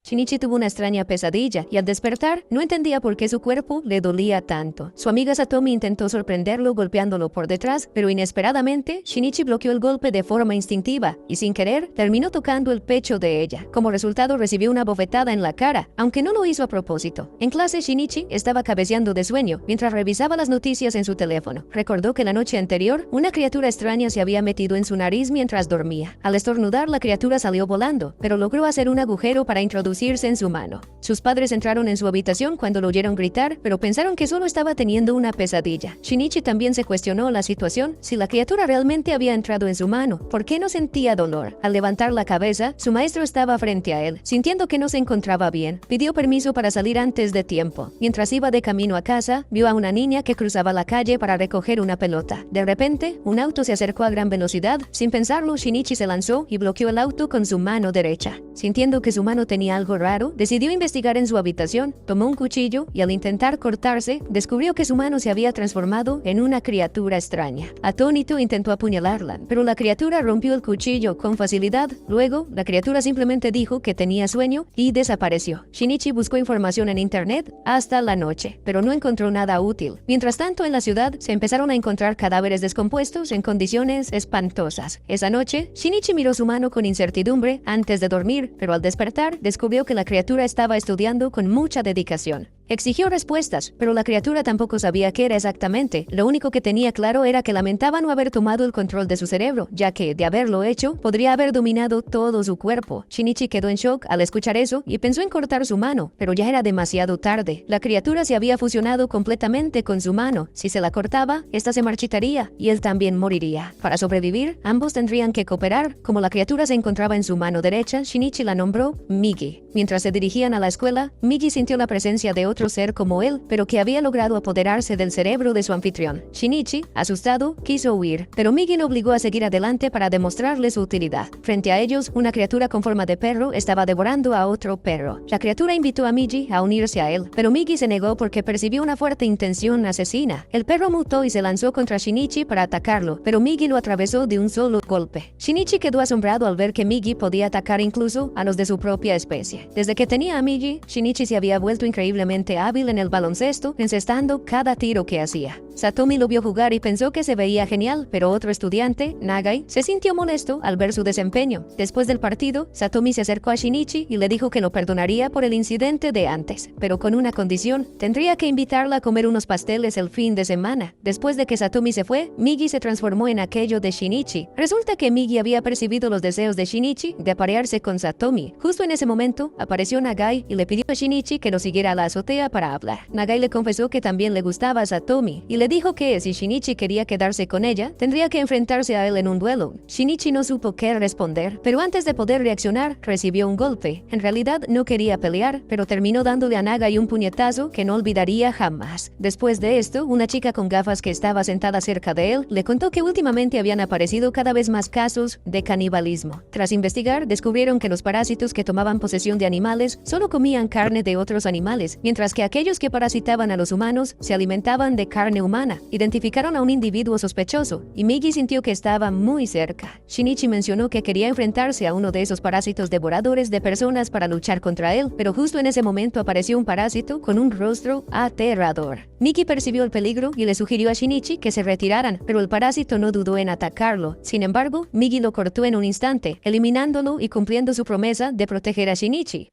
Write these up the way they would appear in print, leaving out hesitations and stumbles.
Shinichi tuvo una extraña pesadilla y al despertar no entendía por qué su cuerpo le dolía tanto. Su amiga Satomi intentó sorprenderlo golpeándolo por detrás, pero inesperadamente Shinichi bloqueó el golpe de forma instintiva y sin querer terminó tocando el pecho de ella. Como resultado recibió una bofetada en la cara, aunque no lo hizo a propósito. En clase Shinichi estaba cabeceando de sueño mientras revisaba las noticias en su teléfono. Recordó que la noche anterior una criatura extraña se había metido en su nariz mientras dormía. Al estornudar la criatura salió volando, pero logró hacer un agujero para introducirse en su mano. Sus padres entraron en su habitación cuando lo oyeron gritar, pero pensaron que solo estaba teniendo una pesadilla. Shinichi también se cuestionó la situación, si la criatura realmente había entrado en su mano, ¿por qué no sentía dolor? Al levantar la cabeza, su maestro estaba frente a él. Sintiendo que no se encontraba bien, pidió permiso para salir antes de tiempo. Mientras iba de camino a casa, vio a una niña que cruzaba la calle para recoger una pelota. De repente, un auto se acercó a gran velocidad. Sin pensarlo, Shinichi se lanzó y bloqueó el auto con su mano derecha. Sintiendo que su mano tenía algo raro, decidió investigar en su habitación, tomó un cuchillo y al intentar cortarse, descubrió que su mano se había transformado en una criatura extraña. Atónito intentó apuñalarla, pero la criatura rompió el cuchillo con facilidad. Luego, la criatura simplemente dijo que tenía sueño y desapareció. Shinichi buscó información en internet hasta la noche, pero no encontró nada útil. Mientras tanto, en la ciudad se empezaron a encontrar cadáveres descompuestos en condiciones espantosas. Esa noche, Shinichi miró su mano con incertidumbre antes de dormir, pero al despertar descubrió que la criatura estaba estudiando con mucha dedicación. Exigió respuestas, pero la criatura tampoco sabía qué era exactamente. Lo único que tenía claro era que lamentaba no haber tomado el control de su cerebro, ya que, de haberlo hecho, podría haber dominado todo su cuerpo. Shinichi quedó en shock al escuchar eso y pensó en cortar su mano, pero ya era demasiado tarde. La criatura se había fusionado completamente con su mano. Si se la cortaba, esta se marchitaría y él también moriría. Para sobrevivir, ambos tendrían que cooperar. Como la criatura se encontraba en su mano derecha, Shinichi la nombró Migi. Mientras se dirigían a la escuela, Migi sintió la presencia de otro ser como él, pero que había logrado apoderarse del cerebro de su anfitrión. Shinichi, asustado, quiso huir, pero Migi lo obligó a seguir adelante para demostrarle su utilidad. Frente a ellos, una criatura con forma de perro estaba devorando a otro perro. La criatura invitó a Migi a unirse a él, pero Migi se negó porque percibió una fuerte intención asesina. El perro mutó y se lanzó contra Shinichi para atacarlo, pero Migi lo atravesó de un solo golpe. Shinichi quedó asombrado al ver que Migi podía atacar incluso a los de su propia especie. Desde que tenía a Migi, Shinichi se había vuelto increíblemente hábil en el baloncesto, encestando cada tiro que hacía. Satomi lo vio jugar y pensó que se veía genial, pero otro estudiante, Nagai, se sintió molesto al ver su desempeño. Después del partido, Satomi se acercó a Shinichi y le dijo que lo perdonaría por el incidente de antes, pero con una condición: tendría que invitarla a comer unos pasteles el fin de semana. Después de que Satomi se fue, Migi se transformó en aquello de Shinichi. Resulta que Migi había percibido los deseos de Shinichi de aparearse con Satomi. Justo en ese momento, apareció Nagai y le pidió a Shinichi que lo siguiera a la azotea para hablar. Nagai le confesó que también le gustaba a Satomi y le dijo que si Shinichi quería quedarse con ella, tendría que enfrentarse a él en un duelo. Shinichi no supo qué responder, pero antes de poder reaccionar, recibió un golpe. En realidad no quería pelear, pero terminó dándole a Nagai un puñetazo que no olvidaría jamás. Después de esto, una chica con gafas que estaba sentada cerca de él le contó que últimamente habían aparecido cada vez más casos de canibalismo. Tras investigar, descubrieron que los parásitos que tomaban posesión de animales solo comían carne de otros animales, mientras que aquellos que parasitaban a los humanos se alimentaban de carne humana. Identificaron a un individuo sospechoso y Migi sintió que estaba muy cerca. Shinichi mencionó que quería enfrentarse a uno de esos parásitos devoradores de personas para luchar contra él, pero justo en ese momento apareció un parásito con un rostro aterrador. Migi percibió el peligro y le sugirió a Shinichi que se retiraran, pero el parásito no dudó en atacarlo. Sin embargo, Migi lo cortó en un instante, eliminándolo y cumpliendo su promesa de proteger a Shinichi.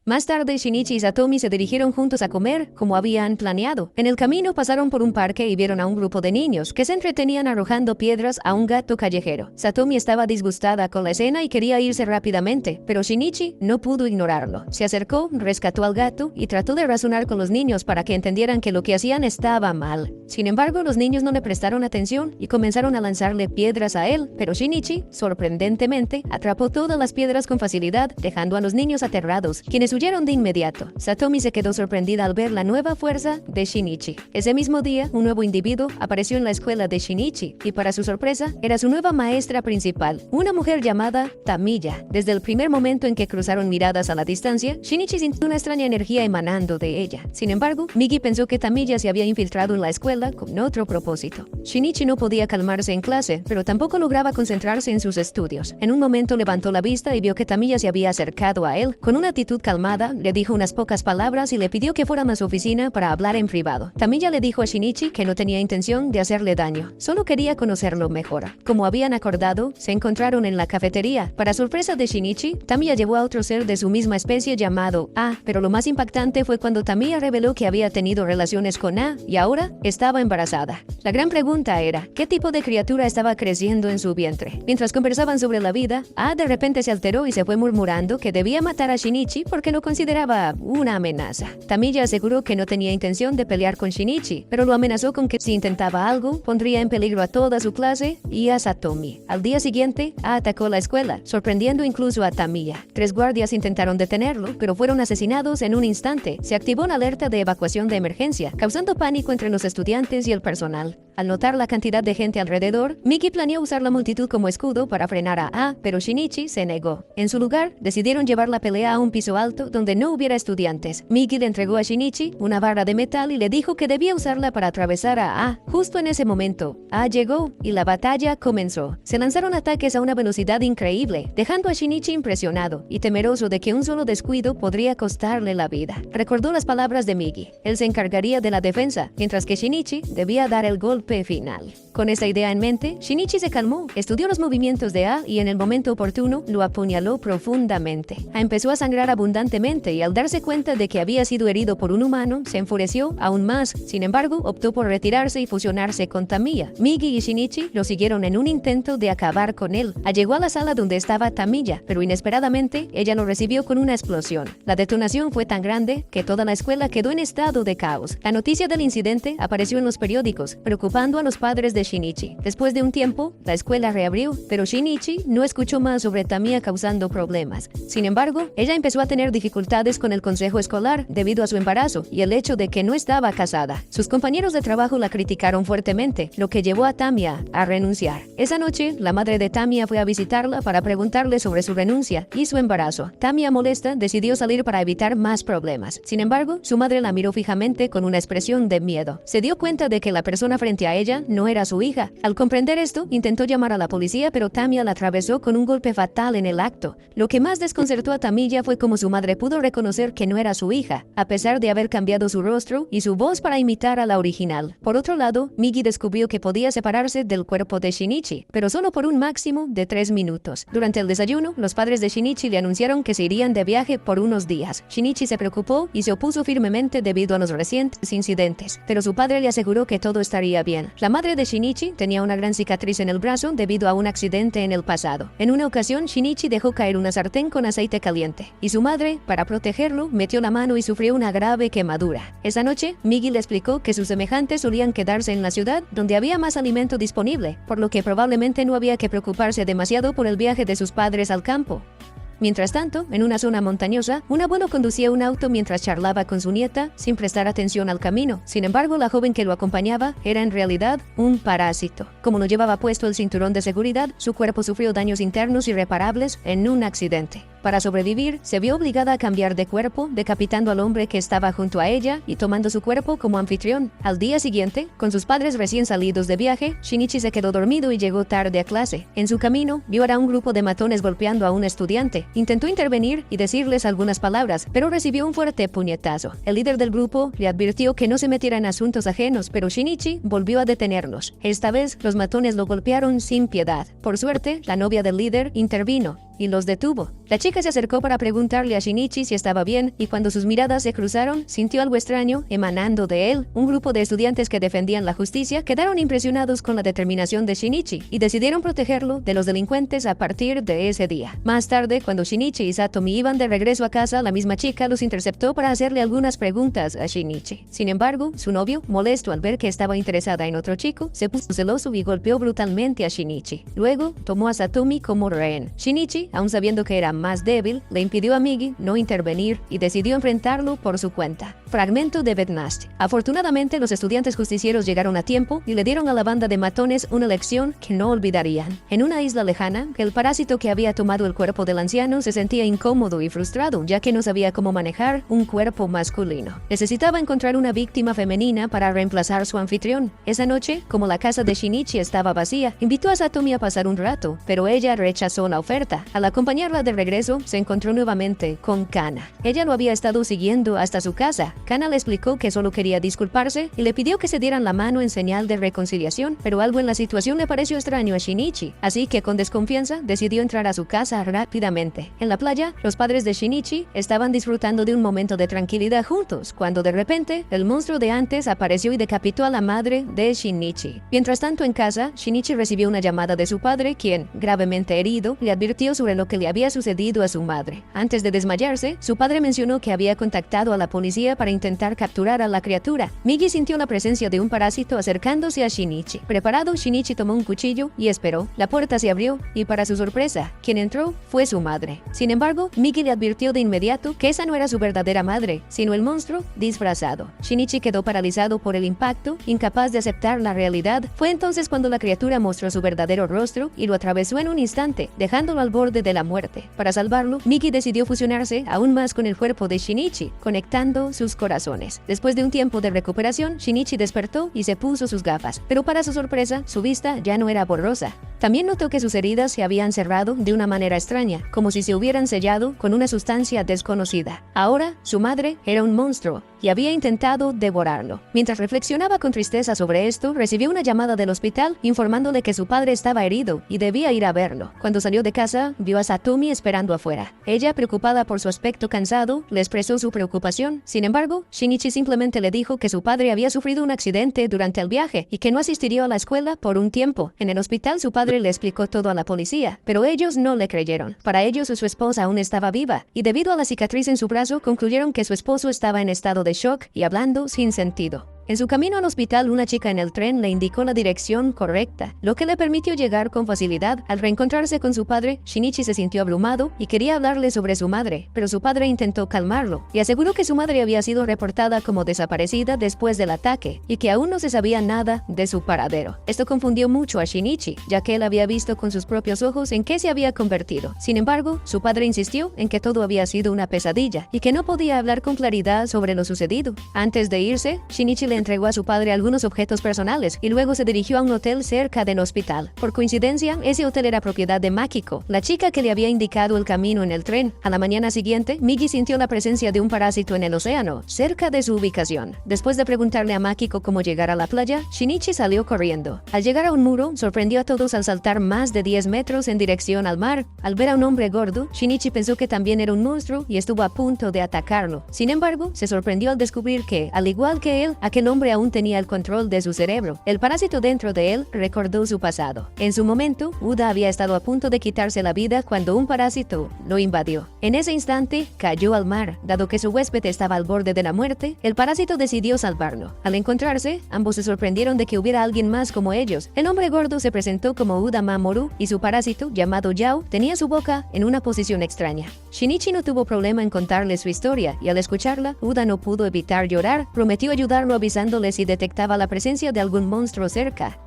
Más tarde, Shinichi y Satomi se dirigieron juntos a comer, como habían planeado. En el camino pasaron por un parque y vieron a un grupo de niños que se entretenían arrojando piedras a un gato callejero. Satomi estaba disgustada con la escena y quería irse rápidamente, pero Shinichi no pudo ignorarlo. Se acercó, rescató al gato y trató de razonar con los niños para que entendieran que lo que hacían estaba mal. Sin embargo, los niños no le prestaron atención y comenzaron a lanzarle piedras a él, pero Shinichi, sorprendentemente, atrapó todas las piedras con facilidad, dejando a los niños aterrados, quienes huyeron de inmediato. Satomi se quedó sorprendida al ver la nueva fuerza de Shinichi. Ese mismo día, un nuevo individuo apareció en la escuela de Shinichi y para su sorpresa, era su nueva maestra principal, una mujer llamada Tamiya. Desde el primer momento en que cruzaron miradas a la distancia, Shinichi sintió una extraña energía emanando de ella. Sin embargo, Migi pensó que Tamiya se había infiltrado en la escuela con otro propósito. Shinichi no podía calmarse en clase, pero tampoco lograba concentrarse en sus estudios. En un momento levantó la vista y vio que Tamiya se había acercado a él con una actitud calmada llamada, le dijo unas pocas palabras y le pidió que fuera a su oficina para hablar en privado. Tamiya le dijo a Shinichi que no tenía intención de hacerle daño, solo quería conocerlo mejor. Como habían acordado, se encontraron en la cafetería. Para sorpresa de Shinichi, Tamiya llevó a otro ser de su misma especie llamado A, pero lo más impactante fue cuando Tamiya reveló que había tenido relaciones con A y ahora estaba embarazada. La gran pregunta era, ¿qué tipo de criatura estaba creciendo en su vientre? Mientras conversaban sobre la vida, A de repente se alteró y se fue murmurando que debía matar a Shinichi porque lo consideraba una amenaza. Tamiya aseguró que no tenía intención de pelear con Shinichi, pero lo amenazó con que si intentaba algo, pondría en peligro a toda su clase y a Satomi. Al día siguiente, A atacó la escuela, sorprendiendo incluso a Tamiya. 3 guardias intentaron detenerlo, pero fueron asesinados en un instante. Se activó una alerta de evacuación de emergencia, causando pánico entre los estudiantes y el personal. Al notar la cantidad de gente alrededor, Miki planeó usar la multitud como escudo para frenar a A, pero Shinichi se negó. En su lugar, decidieron llevar la pelea a un piso alto donde no hubiera estudiantes. Miki le entregó a Shinichi una barra de metal y le dijo que debía usarla para atravesar a A. Justo en ese momento, A llegó y la batalla comenzó. Se lanzaron ataques a una velocidad increíble, dejando a Shinichi impresionado y temeroso de que un solo descuido podría costarle la vida. Recordó las palabras de Miki. Él se encargaría de la defensa, mientras que Shinichi debía dar el golpe final. Con esta idea en mente, Shinichi se calmó, estudió los movimientos de A y en el momento oportuno lo apuñaló profundamente. A empezó a sangrar abundantemente y al darse cuenta de que había sido herido por un humano, se enfureció aún más. Sin embargo, optó por retirarse y fusionarse con Tamiya. Miki y Shinichi lo siguieron en un intento de acabar con él. Llegó a la sala donde estaba Tamiya, pero inesperadamente ella lo recibió con una explosión. La detonación fue tan grande que toda la escuela quedó en estado de caos. La noticia del incidente apareció en los periódicos, preocupando a los padres de Shinichi. Después de un tiempo, la escuela reabrió, pero Shinichi no escuchó más sobre Tamiya causando problemas. Sin embargo, ella empezó a tener dificultades con el consejo escolar debido a su embarazo y el hecho de que no estaba casada. Sus compañeros de trabajo la criticaron fuertemente, lo que llevó a Tamiya a renunciar. Esa noche, la madre de Tamiya fue a visitarla para preguntarle sobre su renuncia y su embarazo. Tamiya, molesta, decidió salir para evitar más problemas. Sin embargo, su madre la miró fijamente con una expresión de miedo. Se dio cuenta de que la persona frente a ella no era su hija. Al comprender esto, intentó llamar a la policía, pero Tamiya la atravesó con un golpe fatal en el acto. Lo que más desconcertó a Tamiya fue cómo su madre pudo reconocer que no era su hija, a pesar de haber cambiado su rostro y su voz para imitar a la original. Por otro lado, Miki descubrió que podía separarse del cuerpo de Shinichi, pero solo por un máximo de 3 minutos. Durante el desayuno, los padres de Shinichi le anunciaron que se irían de viaje por unos días. Shinichi se preocupó y se opuso firmemente debido a los recientes incidentes, pero su padre le aseguró que todo estaría bien. La madre de Shinichi tenía una gran cicatriz en el brazo debido a un accidente en el pasado. En una ocasión, Shinichi dejó caer una sartén con aceite caliente, y su madre, para protegerlo, metió la mano y sufrió una grave quemadura. Esa noche, Miki le explicó que sus semejantes solían quedarse en la ciudad donde había más alimento disponible, por lo que probablemente no había que preocuparse demasiado por el viaje de sus padres al campo. Mientras tanto, en una zona montañosa, un abuelo conducía un auto mientras charlaba con su nieta sin prestar atención al camino. Sin embargo, la joven que lo acompañaba era en realidad un parásito. Como no llevaba puesto el cinturón de seguridad, su cuerpo sufrió daños internos irreparables en un accidente. Para sobrevivir, se vio obligada a cambiar de cuerpo, decapitando al hombre que estaba junto a ella y tomando su cuerpo como anfitrión. Al día siguiente, con sus padres recién salidos de viaje, Shinichi se quedó dormido y llegó tarde a clase. En su camino, vio a un grupo de matones golpeando a un estudiante. Intentó intervenir y decirles algunas palabras, pero recibió un fuerte puñetazo. El líder del grupo le advirtió que no se metiera en asuntos ajenos, pero Shinichi volvió a detenerlos. Esta vez, los matones lo golpearon sin piedad. Por suerte, la novia del líder intervino y los detuvo. La chica se acercó para preguntarle a Shinichi si estaba bien, y cuando sus miradas se cruzaron, sintió algo extraño emanando de él. Un grupo de estudiantes que defendían la justicia quedaron impresionados con la determinación de Shinichi y decidieron protegerlo de los delincuentes a partir de ese día. Más tarde, cuando Shinichi y Satomi iban de regreso a casa, la misma chica los interceptó para hacerle algunas preguntas a Shinichi. Sin embargo, su novio, molesto al ver que estaba interesada en otro chico, se puso celoso y golpeó brutalmente a Shinichi. Luego, tomó a Satomi como rehén. Shinichi, aun sabiendo que era más débil, le impidió a Miki no intervenir y decidió enfrentarlo por su cuenta. Fragmento de Bednast. Afortunadamente, los estudiantes justicieros llegaron a tiempo y le dieron a la banda de matones una lección que no olvidarían. En una isla lejana, el parásito que había tomado el cuerpo del anciano se sentía incómodo y frustrado, ya que no sabía cómo manejar un cuerpo masculino. Necesitaba encontrar una víctima femenina para reemplazar su anfitrión. Esa noche, como la casa de Shinichi estaba vacía, invitó a Satomi a pasar un rato, pero ella rechazó la oferta. Al acompañarla de regreso, se encontró nuevamente con Kana. Ella lo había estado siguiendo hasta su casa. Kana le explicó que solo quería disculparse y le pidió que se dieran la mano en señal de reconciliación, pero algo en la situación le pareció extraño a Shinichi, así que con desconfianza decidió entrar a su casa rápidamente. En la playa, los padres de Shinichi estaban disfrutando de un momento de tranquilidad juntos, cuando de repente el monstruo de antes apareció y decapitó a la madre de Shinichi. Mientras tanto en casa, Shinichi recibió una llamada de su padre, quien, gravemente herido, le advirtió sobre lo que le había sucedido a su madre. Antes de desmayarse, su padre mencionó que había contactado a la policía para intentar capturar a la criatura. Migi sintió la presencia de un parásito acercándose a Shinichi. Preparado, Shinichi tomó un cuchillo y esperó. La puerta se abrió y, para su sorpresa, quien entró fue su madre. Sin embargo, Migi le advirtió de inmediato que esa no era su verdadera madre, sino el monstruo disfrazado. Shinichi quedó paralizado por el impacto, incapaz de aceptar la realidad. Fue entonces cuando la criatura mostró su verdadero rostro y lo atravesó en un instante, dejándolo al borde de la muerte. Para salvarlo, Migi decidió fusionarse aún más con el cuerpo de Shinichi, conectando sus corazones. Después de un tiempo de recuperación, Shinichi despertó y se puso sus gafas, pero para su sorpresa, su vista ya no era borrosa. También notó que sus heridas se habían cerrado de una manera extraña, como si se hubieran sellado con una sustancia desconocida. Ahora, su madre era un monstruo y había intentado devorarlo. Mientras reflexionaba con tristeza sobre esto, recibió una llamada del hospital informándole que su padre estaba herido y debía ir a verlo. Cuando salió de casa, vio a Satomi esperando afuera. Ella, preocupada por su aspecto cansado, le expresó su preocupación. Sin embargo, Shinichi simplemente le dijo que su padre había sufrido un accidente durante el viaje y que no asistiría a la escuela por un tiempo. En el hospital, su padre le explicó todo a la policía, pero ellos no le creyeron. Para ellos, su esposa aún estaba viva, y debido a la cicatriz en su brazo, concluyeron que su esposo estaba en estado de shock y hablando sin sentido. En su camino al hospital, una chica en el tren le indicó la dirección correcta, lo que le permitió llegar con facilidad. Al reencontrarse con su padre, Shinichi se sintió abrumado y quería hablarle sobre su madre, pero su padre intentó calmarlo y aseguró que su madre había sido reportada como desaparecida después del ataque y que aún no se sabía nada de su paradero. Esto confundió mucho a Shinichi, ya que él había visto con sus propios ojos en qué se había convertido. Sin embargo, su padre insistió en que todo había sido una pesadilla y que no podía hablar con claridad sobre lo sucedido. Antes de irse, Shinichi le entregó a su padre algunos objetos personales y luego se dirigió a un hotel cerca del hospital. Por coincidencia, ese hotel era propiedad de Makiko, la chica que le había indicado el camino en el tren. A la mañana siguiente, Migi sintió la presencia de un parásito en el océano, cerca de su ubicación. Después de preguntarle a Makiko cómo llegar a la playa, Shinichi salió corriendo. Al llegar a un muro, sorprendió a todos al saltar más de 10 metros en dirección al mar. Al ver a un hombre gordo, Shinichi pensó que también era un monstruo y estuvo a punto de atacarlo. Sin embargo, se sorprendió al descubrir que, al igual que él, aquel hombre aún tenía el control de su cerebro. El parásito dentro de él recordó su pasado. En su momento, Uda había estado a punto de quitarse la vida cuando un parásito lo invadió. En ese instante, cayó al mar. Dado que su huésped estaba al borde de la muerte, el parásito decidió salvarlo. Al encontrarse, ambos se sorprendieron de que hubiera alguien más como ellos. El hombre gordo se presentó como Uda Mamoru y su parásito, llamado Yao, tenía su boca en una posición extraña. Shinichi no tuvo problema en contarle su historia y al escucharla, Uda no pudo evitar llorar. Prometió ayudarlo avisándole si detectaba la presencia de algún monstruo cerca.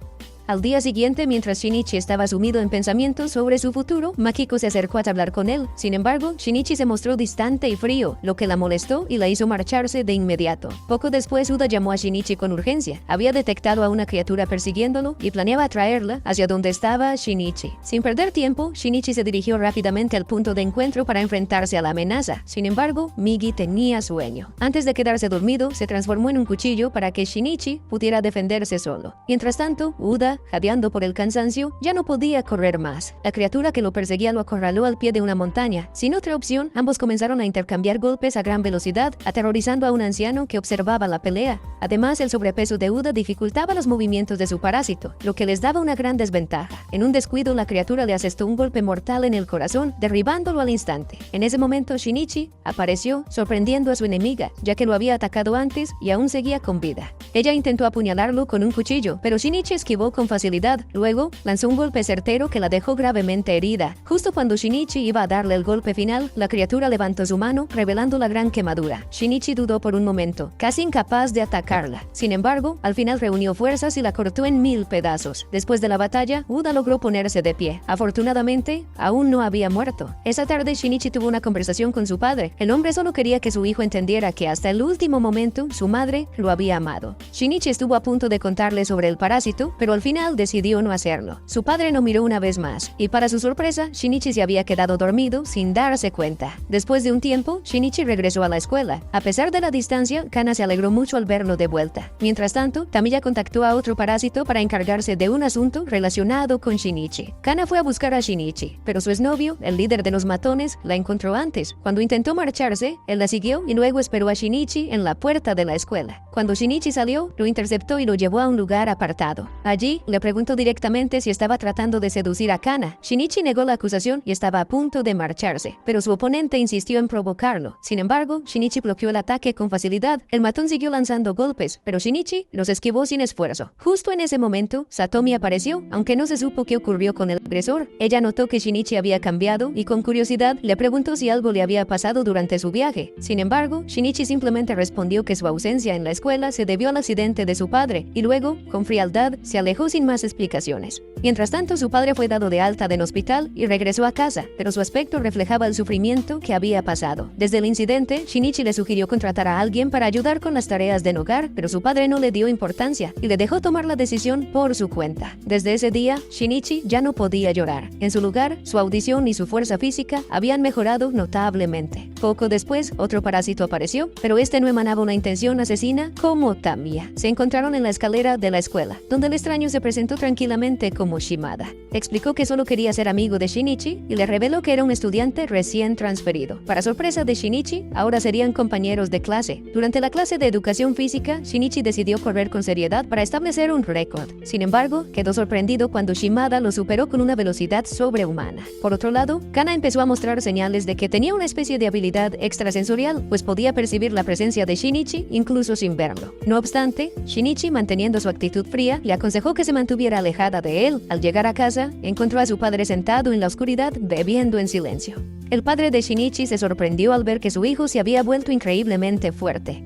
Al día siguiente, mientras Shinichi estaba sumido en pensamientos sobre su futuro, Makiko se acercó a hablar con él. Sin embargo, Shinichi se mostró distante y frío, lo que la molestó y la hizo marcharse de inmediato. Poco después, Uda llamó a Shinichi con urgencia. Había detectado a una criatura persiguiéndolo y planeaba atraerla hacia donde estaba Shinichi. Sin perder tiempo, Shinichi se dirigió rápidamente al punto de encuentro para enfrentarse a la amenaza. Sin embargo, Migi tenía sueño. Antes de quedarse dormido, se transformó en un cuchillo para que Shinichi pudiera defenderse solo. Mientras tanto, Uda, jadeando por el cansancio, ya no podía correr más. La criatura que lo perseguía lo acorraló al pie de una montaña. Sin otra opción, ambos comenzaron a intercambiar golpes a gran velocidad, aterrorizando a un anciano que observaba la pelea. Además, el sobrepeso de Uda dificultaba los movimientos de su parásito, lo que les daba una gran desventaja. En un descuido, la criatura le asestó un golpe mortal en el corazón, derribándolo al instante. En ese momento, Shinichi apareció, sorprendiendo a su enemiga, ya que lo había atacado antes y aún seguía con vida. Ella intentó apuñalarlo con un cuchillo, pero Shinichi esquivó con facilidad. Luego, lanzó un golpe certero que la dejó gravemente herida. Justo cuando Shinichi iba a darle el golpe final, la criatura levantó su mano, revelando la gran quemadura. Shinichi dudó por un momento, casi incapaz de atacarla. Sin embargo, al final reunió fuerzas y la cortó en 1000 pedazos. Después de la batalla, Uda logró ponerse de pie. Afortunadamente, aún no había muerto. Esa tarde, Shinichi tuvo una conversación con su padre. El hombre solo quería que su hijo entendiera que hasta el último momento, su madre lo había amado. Shinichi estuvo a punto de contarle sobre el parásito, pero al final final decidió no hacerlo. Su padre no miró una vez más, y para su sorpresa, Shinichi se había quedado dormido sin darse cuenta. Después de un tiempo, Shinichi regresó a la escuela. A pesar de la distancia, Kana se alegró mucho al verlo de vuelta. Mientras tanto, Tamiya contactó a otro parásito para encargarse de un asunto relacionado con Shinichi. Kana fue a buscar a Shinichi, pero su exnovio, el líder de los matones, la encontró antes. Cuando intentó marcharse, él la siguió y luego esperó a Shinichi en la puerta de la escuela. Cuando Shinichi salió, lo interceptó y lo llevó a un lugar apartado. Allí, le preguntó directamente si estaba tratando de seducir a Kana. Shinichi negó la acusación y estaba a punto de marcharse, pero su oponente insistió en provocarlo. Sin embargo, Shinichi bloqueó el ataque con facilidad. El matón siguió lanzando golpes, pero Shinichi los esquivó sin esfuerzo. Justo en ese momento, Satomi apareció, aunque no se supo qué ocurrió con el agresor. Ella notó que Shinichi había cambiado y con curiosidad le preguntó si algo le había pasado durante su viaje. Sin embargo, Shinichi simplemente respondió que su ausencia en la escuela se debió al accidente de su padre y luego, con frialdad, se alejó sin más explicaciones. Mientras tanto, su padre fue dado de alta del hospital y regresó a casa, pero su aspecto reflejaba el sufrimiento que había pasado. Desde el incidente, Shinichi le sugirió contratar a alguien para ayudar con las tareas del hogar, pero su padre no le dio importancia y le dejó tomar la decisión por su cuenta. Desde ese día, Shinichi ya no podía llorar. En su lugar, su audición y su fuerza física habían mejorado notablemente. Poco después, otro parásito apareció, pero este no emanaba una intención asesina como Tamiya. Se encontraron en la escalera de la escuela, donde el extraño se presentó tranquilamente como Shimada. Explicó que solo quería ser amigo de Shinichi y le reveló que era un estudiante recién transferido. Para sorpresa de Shinichi, ahora serían compañeros de clase. Durante la clase de educación física, Shinichi decidió correr con seriedad para establecer un récord. Sin embargo, quedó sorprendido cuando Shimada lo superó con una velocidad sobrehumana. Por otro lado, Kana empezó a mostrar señales de que tenía una especie de habilidad extrasensorial, pues podía percibir la presencia de Shinichi incluso sin verlo. No obstante, Shinichi, manteniendo su actitud fría, le aconsejó que se mantuviera alejada de él. Al llegar a casa, encontró a su padre sentado en la oscuridad, bebiendo en silencio. El padre de Shinichi se sorprendió al ver que su hijo se había vuelto increíblemente fuerte.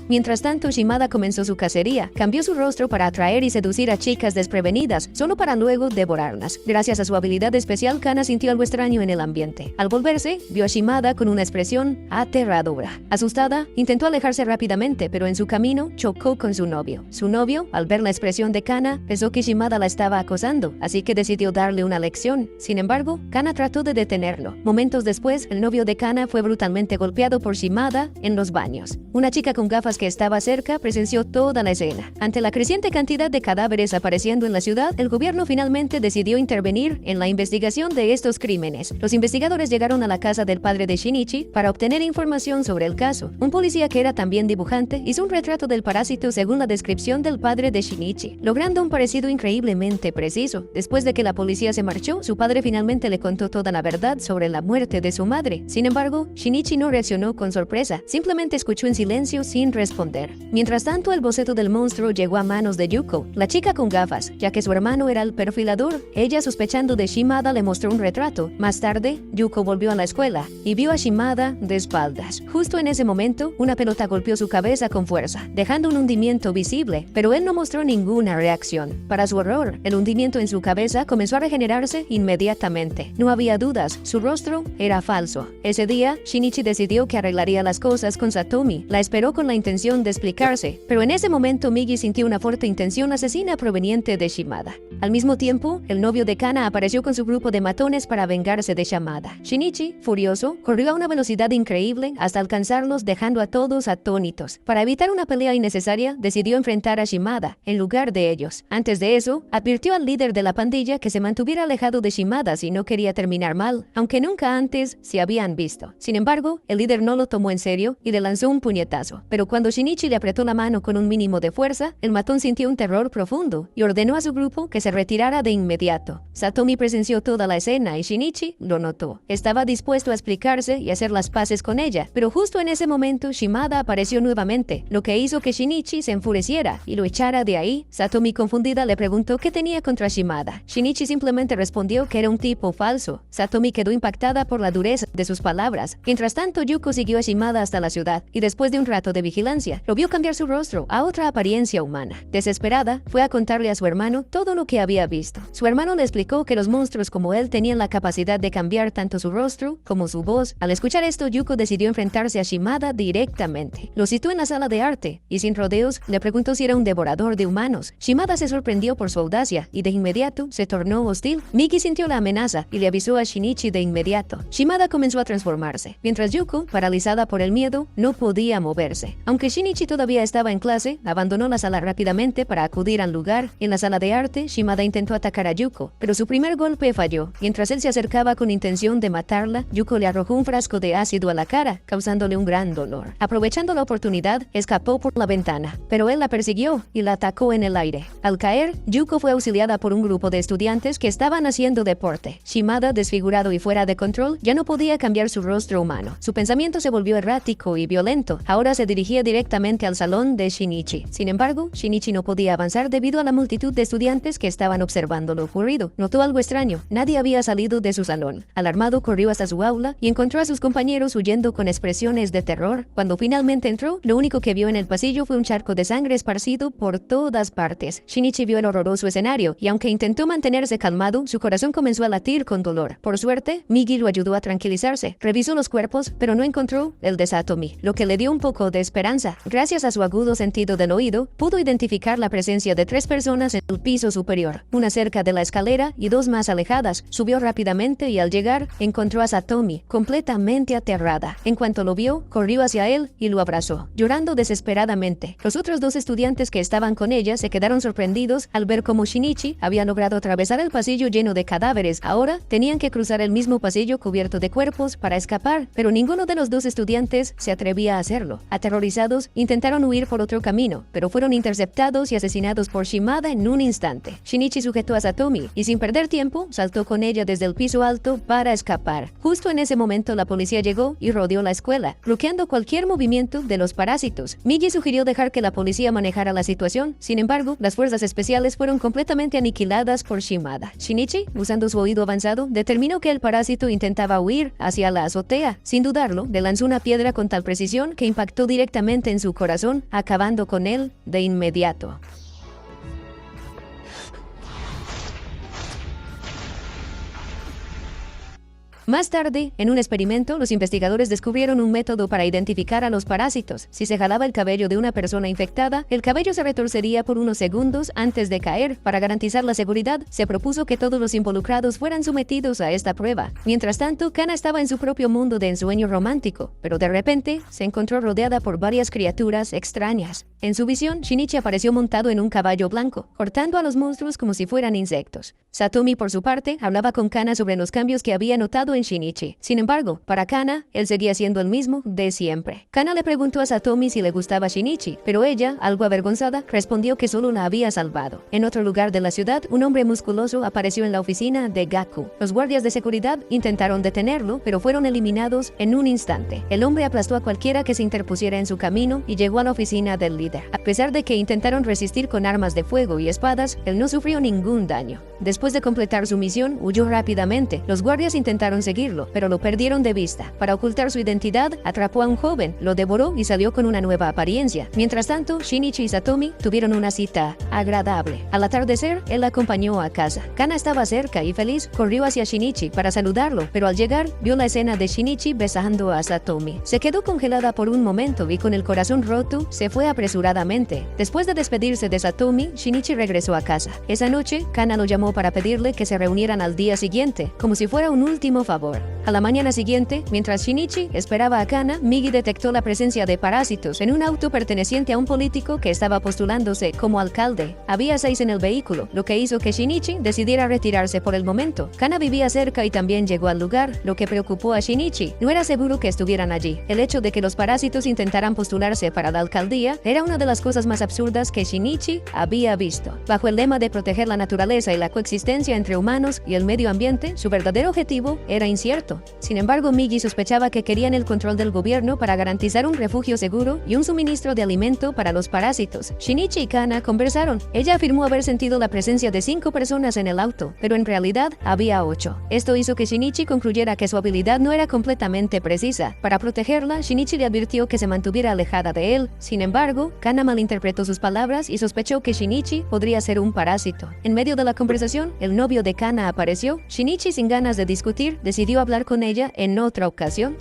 Mientras tanto, Shimada comenzó su cacería. Cambió su rostro para atraer y seducir a chicas desprevenidas, solo para luego devorarlas. Gracias a su habilidad especial, Kana sintió algo extraño en el ambiente. Al volverse, vio a Shimada con una expresión aterradora. Asustada, intentó alejarse rápidamente, pero en su camino chocó con su novio. Su novio, al ver la expresión de Kana, pensó que Shimada la estaba acosando, así que decidió darle una lección. Sin embargo, Kana trató de detenerlo. Momentos después, el novio de Kana fue brutalmente golpeado por Shimada en los baños. Una chica con gafas que estaba cerca presenció toda la escena. Ante la creciente cantidad de cadáveres apareciendo en la ciudad, el gobierno finalmente decidió intervenir en la investigación de estos crímenes. Los investigadores llegaron a la casa del padre de Shinichi para obtener información sobre el caso. Un policía que era también dibujante hizo un retrato del parásito según la descripción del padre de Shinichi, logrando un parecido increíblemente preciso. Después de que la policía se marchó, su padre finalmente le contó toda la verdad sobre la muerte de su madre. Sin embargo, Shinichi no reaccionó con sorpresa, simplemente escuchó en silencio sin responder. Mientras tanto, el boceto del monstruo llegó a manos de Yuko, la chica con gafas, ya que su hermano era el perfilador. Ella, sospechando de Shimada, le mostró un retrato. Más tarde, Yuko volvió a la escuela y vio a Shimada de espaldas. Justo en ese momento, una pelota golpeó su cabeza con fuerza, dejando un hundimiento visible, pero él no mostró ninguna reacción. Para su horror, el hundimiento en su cabeza comenzó a regenerarse inmediatamente. No había dudas, su rostro era falso. Ese día, Shinichi decidió que arreglaría las cosas con Satomi. La esperó con la intención de explicarse, pero en ese momento Migi sintió una fuerte intención asesina proveniente de Shimada. Al mismo tiempo, el novio de Kana apareció con su grupo de matones para vengarse de Shimada. Shinichi, furioso, corrió a una velocidad increíble hasta alcanzarlos, dejando a todos atónitos. Para evitar una pelea innecesaria, decidió enfrentar a Shimada en lugar de ellos. Antes de eso, advirtió al líder de la pandilla que se mantuviera alejado de Shimada si no quería terminar mal, aunque nunca antes se habían visto. Sin embargo, el líder no lo tomó en serio y le lanzó un puñetazo. Pero cuando Shinichi le apretó la mano con un mínimo de fuerza, el matón sintió un terror profundo y ordenó a su grupo que se retirara de inmediato. Satomi presenció toda la escena y Shinichi lo notó. Estaba dispuesto a explicarse y hacer las paces con ella, pero justo en ese momento Shimada apareció nuevamente, lo que hizo que Shinichi se enfureciera y lo echara de ahí. Satomi, confundida, le preguntó qué tenía contra Shimada. Shinichi simplemente respondió que era un tipo falso. Satomi quedó impactada por la dureza de sus palabras. Mientras tanto, Yuko siguió a Shimada hasta la ciudad y después de un rato de vigilancia, lo vio cambiar su rostro a otra apariencia humana. Desesperada, fue a contarle a su hermano todo lo que que había visto. Su hermano le explicó que los monstruos como él tenían la capacidad de cambiar tanto su rostro como su voz. Al escuchar esto, Yuko decidió enfrentarse a Shimada directamente. Lo citó en la sala de arte y sin rodeos le preguntó si era un devorador de humanos. Shimada se sorprendió por su audacia y de inmediato se tornó hostil. Miki sintió la amenaza y le avisó a Shinichi de inmediato. Shimada comenzó a transformarse, mientras Yuko, paralizada por el miedo, no podía moverse. Aunque Shinichi todavía estaba en clase, abandonó la sala rápidamente para acudir al lugar. En la sala de arte, Shimada intentó atacar a Yuko, pero su primer golpe falló. Mientras él se acercaba con intención de matarla, Yuko le arrojó un frasco de ácido a la cara, causándole un gran dolor. Aprovechando la oportunidad, escapó por la ventana, pero él la persiguió y la atacó en el aire. Al caer, Yuko fue auxiliada por un grupo de estudiantes que estaban haciendo deporte. Shimada, desfigurado y fuera de control, ya no podía cambiar su rostro humano. Su pensamiento se volvió errático y violento. Ahora se dirigía directamente al salón de Shinichi. Sin embargo, Shinichi no podía avanzar debido a la multitud de estudiantes que estaban observando lo ocurrido. Notó algo extraño. Nadie había salido de su salón. Alarmado, corrió hasta su aula y encontró a sus compañeros huyendo con expresiones de terror. Cuando finalmente entró, lo único que vio en el pasillo fue un charco de sangre esparcido por todas partes. Shinichi vio el horroroso escenario y aunque intentó mantenerse calmado, su corazón comenzó a latir con dolor. Por suerte, Migi lo ayudó a tranquilizarse. Revisó los cuerpos, pero no encontró el de Satomi, lo que le dio un poco de esperanza. Gracias a su agudo sentido del oído, pudo identificar la presencia de 3 personas en el piso superior, una cerca de la escalera y 2 más alejadas. Subió rápidamente y al llegar, encontró a Satomi, completamente aterrada. En cuanto lo vio, corrió hacia él y lo abrazó, llorando desesperadamente. Los otros 2 estudiantes que estaban con ella se quedaron sorprendidos al ver cómo Shinichi había logrado atravesar el pasillo lleno de cadáveres. Ahora tenían que cruzar el mismo pasillo cubierto de cuerpos para escapar, pero ninguno de los 2 estudiantes se atrevía a hacerlo. Aterrorizados, intentaron huir por otro camino, pero fueron interceptados y asesinados por Shimada en un instante. Shinichi sujetó a Satomi y sin perder tiempo, saltó con ella desde el piso alto para escapar. Justo en ese momento la policía llegó y rodeó la escuela, bloqueando cualquier movimiento de los parásitos. Migi sugirió dejar que la policía manejara la situación. Sin embargo, las fuerzas especiales fueron completamente aniquiladas por Shimada. Shinichi, usando su oído avanzado, determinó que el parásito intentaba huir hacia la azotea. Sin dudarlo, le lanzó una piedra con tal precisión que impactó directamente en su corazón, acabando con él de inmediato. Más tarde, en un experimento, los investigadores descubrieron un método para identificar a los parásitos. Si se jalaba el cabello de una persona infectada, el cabello se retorcería por unos segundos antes de caer. Para garantizar la seguridad, se propuso que todos los involucrados fueran sometidos a esta prueba. Mientras tanto, Kana estaba en su propio mundo de ensueño romántico, pero de repente se encontró rodeada por varias criaturas extrañas. En su visión, Shinichi apareció montado en un caballo blanco, cortando a los monstruos como si fueran insectos. Satomi, por su parte, hablaba con Kana sobre los cambios que había notado en Shinichi. Sin embargo, para Kana, él seguía siendo el mismo de siempre. Kana le preguntó a Satomi si le gustaba Shinichi, pero ella, algo avergonzada, respondió que solo la había salvado. En otro lugar de la ciudad, un hombre musculoso apareció en la oficina de Gaku. Los guardias de seguridad intentaron detenerlo, pero fueron eliminados en un instante. El hombre aplastó a cualquiera que se interpusiera en su camino y llegó a la oficina del líder. A pesar de que intentaron resistir con armas de fuego y espadas, él no sufrió ningún daño. Después de completar su misión, huyó rápidamente. Los guardias intentaron seguirlo, pero lo perdieron de vista. Para ocultar su identidad, atrapó a un joven, lo devoró y salió con una nueva apariencia. Mientras tanto, Shinichi y Satomi tuvieron una cita agradable. Al atardecer, él la acompañó a casa. Kana estaba cerca y feliz, corrió hacia Shinichi para saludarlo, pero al llegar, vio la escena de Shinichi besando a Satomi. Se quedó congelada por un momento y con el corazón roto, se fue apresuradamente. Después de despedirse de Satomi, Shinichi regresó a casa. Esa noche, Kana lo llamó para pedirle que se reunieran al día siguiente, como si fuera un último favor. A la mañana siguiente, mientras Shinichi esperaba a Kana, Migi detectó la presencia de parásitos en un auto perteneciente a un político que estaba postulándose como alcalde. Había 6 en el vehículo, lo que hizo que Shinichi decidiera retirarse por el momento. Kana vivía cerca y también llegó al lugar, lo que preocupó a Shinichi. No era seguro que estuvieran allí. El hecho de que los parásitos intentaran postularse para la alcaldía era una de las cosas más absurdas que Shinichi había visto. Bajo el lema de proteger la naturaleza y la coexistencia entre humanos y el medio ambiente, su verdadero objetivo era era incierto. Sin embargo, Migi sospechaba que querían el control del gobierno para garantizar un refugio seguro y un suministro de alimento para los parásitos. Shinichi y Kana conversaron. Ella afirmó haber sentido la presencia de 5 personas en el auto, pero en realidad había 8. Esto hizo que Shinichi concluyera que su habilidad no era completamente precisa. Para protegerla, Shinichi le advirtió que se mantuviera alejada de él. Sin embargo, Kana malinterpretó sus palabras y sospechó que Shinichi podría ser un parásito. En medio de la conversación, el novio de Kana apareció. Shinichi, sin ganas de discutir, decidió hablar con ella en otra ocasión.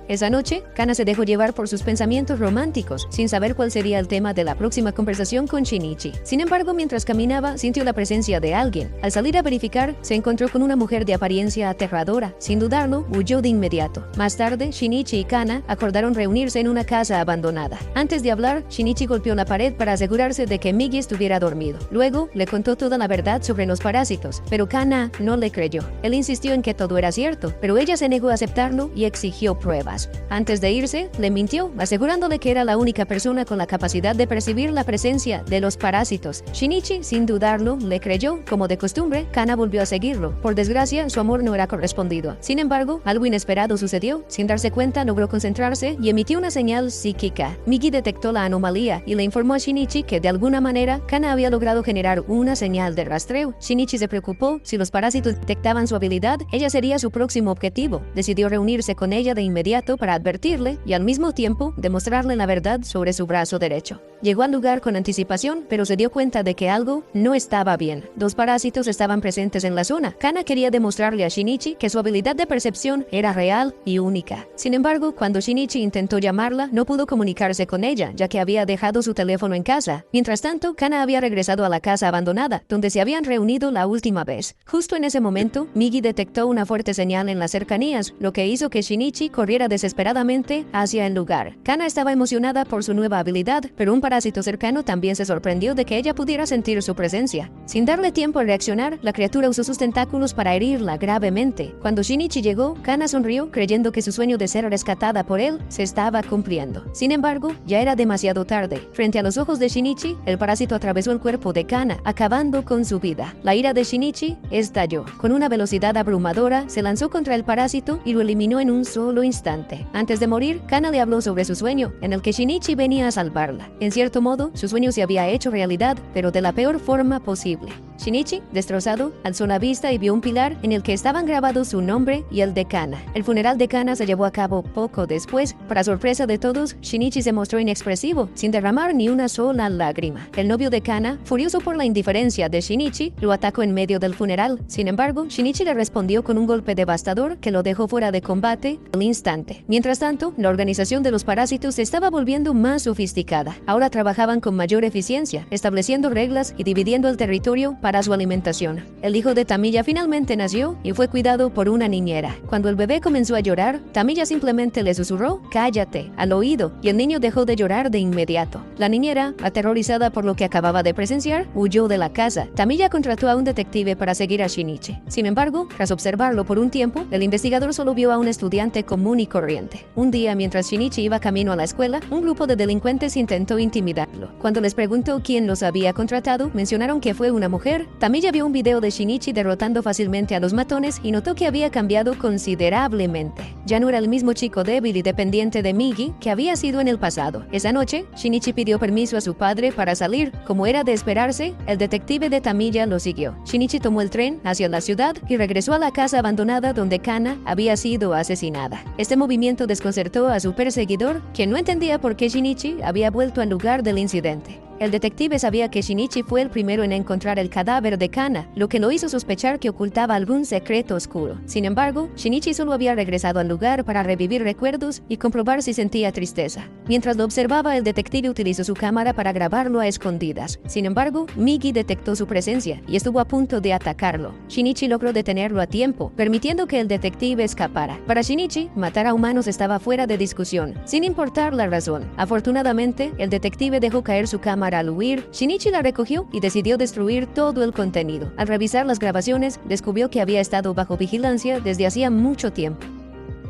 Esa noche, Kana se dejó llevar por sus pensamientos románticos, sin saber cuál sería el tema de la próxima conversación con Shinichi. Sin embargo, mientras caminaba, sintió la presencia de alguien. Al salir a verificar, se encontró con una mujer de apariencia aterradora. Sin dudarlo, huyó de inmediato. Más tarde, Shinichi y Kana acordaron reunirse en una casa abandonada. Antes de hablar, Shinichi golpeó la pared para asegurarse de que Migi estuviera dormido. Luego, le contó toda la verdad sobre los parásitos, pero Kana no le creyó. Él insistió en que todo era cierto, pero ella se negó a aceptarlo y exigió pruebas. Antes de irse, le mintió, asegurándole que era la única persona con la capacidad de percibir la presencia de los parásitos. Shinichi, sin dudarlo, le creyó. Como de costumbre, Kana volvió a seguirlo. Por desgracia, su amor no era correspondido. Sin embargo, algo inesperado sucedió. Sin darse cuenta, logró concentrarse y emitió una señal psíquica. Migi detectó la anomalía y le informó a Shinichi que de alguna manera Kana había logrado generar una señal de rastreo. Shinichi se preocupó. Si los parásitos detectaban su habilidad, ella sería su próximo objetivo. Decidió reunirse con ella de inmediato para advertirle y al mismo tiempo demostrarle la verdad sobre su brazo derecho. Llegó al lugar con anticipación, pero se dio cuenta de que algo no estaba bien. 2 parásitos estaban presentes en la zona. Kana quería demostrarle a Shinichi que su habilidad de percepción era real y única. Sin embargo, cuando Shinichi intentó llamarla, no pudo comunicarse con ella, ya que había dejado su teléfono en casa. Mientras tanto, Kana había regresado a la casa abandonada, donde se habían reunido la última vez. Justo en ese momento, Migi detectó una fuerte señal en las cercanías, lo que hizo que Shinichi corriera desesperadamente hacia el lugar. Kana estaba emocionada por su nueva habilidad, pero un parásito cercano también se sorprendió de que ella pudiera sentir su presencia. Sin darle tiempo a reaccionar, la criatura usó sus tentáculos para herirla gravemente. Cuando Shinichi llegó, Kana sonrió, creyendo que su sueño de ser rescatada por él se estaba cumpliendo. Sin embargo, ya era demasiado tarde. Frente a los ojos de Shinichi, el parásito atravesó el cuerpo de Kana, acabando con su vida. La ira de Shinichi estalló. Con una velocidad abrumadora, se lanzó contra el parásito y lo eliminó en un solo instante. Antes de morir, Kana le habló sobre su sueño, en el que Shinichi venía a salvarla. En cierto modo, su sueño se había hecho realidad, pero de la peor forma posible. Shinichi, destrozado, alzó la vista y vio un pilar en el que estaban grabados su nombre y el de Kana. El funeral de Kana se llevó a cabo poco después. Para sorpresa de todos, Shinichi se mostró inexpresivo, sin derramar ni una sola lágrima. El novio de Kana, furioso por la indiferencia de Shinichi, lo atacó en medio del funeral. Sin embargo, Shinichi le respondió con un golpe devastador que lo dejó fuera de combate al instante. Mientras tanto, la organización de los parásitos se estaba volviendo más sofisticada. Ahora trabajaban con mayor eficiencia, estableciendo reglas y dividiendo el territorio para su alimentación. El hijo de Tamiya finalmente nació y fue cuidado por una niñera. Cuando el bebé comenzó a llorar, Tamiya simplemente le susurró "cállate" al oído y el niño dejó de llorar de inmediato. La niñera, aterrorizada por lo que acababa de presenciar, huyó de la casa. Tamiya contrató a un detective para seguir a Shinichi. Sin embargo, tras observarlo por un tiempo, el investigador solo vio a un estudiante común y corriente. Un día, mientras Shinichi iba camino a la escuela, un grupo de delincuentes intentó intimidarlo. Cuando les preguntó quién los había contratado, mencionaron que fue una mujer. Tamiya vio un video de Shinichi derrotando fácilmente a los matones y notó que había cambiado considerablemente. Ya no era el mismo chico débil y dependiente de Migi que había sido en el pasado. Esa noche, Shinichi pidió permiso a su padre para salir. Como era de esperarse, el detective de Tamiya lo siguió. Shinichi tomó el tren hacia la ciudad y regresó a la casa abandonada donde Kana había sido asesinada. Este movimiento desconcertó a su perseguidor, quien no entendía por qué Shinichi había vuelto al lugar del incidente. El detective sabía que Shinichi fue el primero en encontrar el cadáver de Kana, lo que lo hizo sospechar que ocultaba algún secreto oscuro. Sin embargo, Shinichi solo había regresado al lugar para revivir recuerdos y comprobar si sentía tristeza. Mientras lo observaba, el detective utilizó su cámara para grabarlo a escondidas. Sin embargo, Migi detectó su presencia y estuvo a punto de atacarlo. Shinichi logró detenerlo a tiempo, permitiendo que el detective escapara. Para Shinichi, matar a humanos estaba fuera de discusión, sin importar la razón. Afortunadamente, el detective dejó caer su cámara al huir. Shinichi la recogió y decidió destruir todo el contenido. Al revisar las grabaciones, descubrió que había estado bajo vigilancia desde hacía mucho tiempo.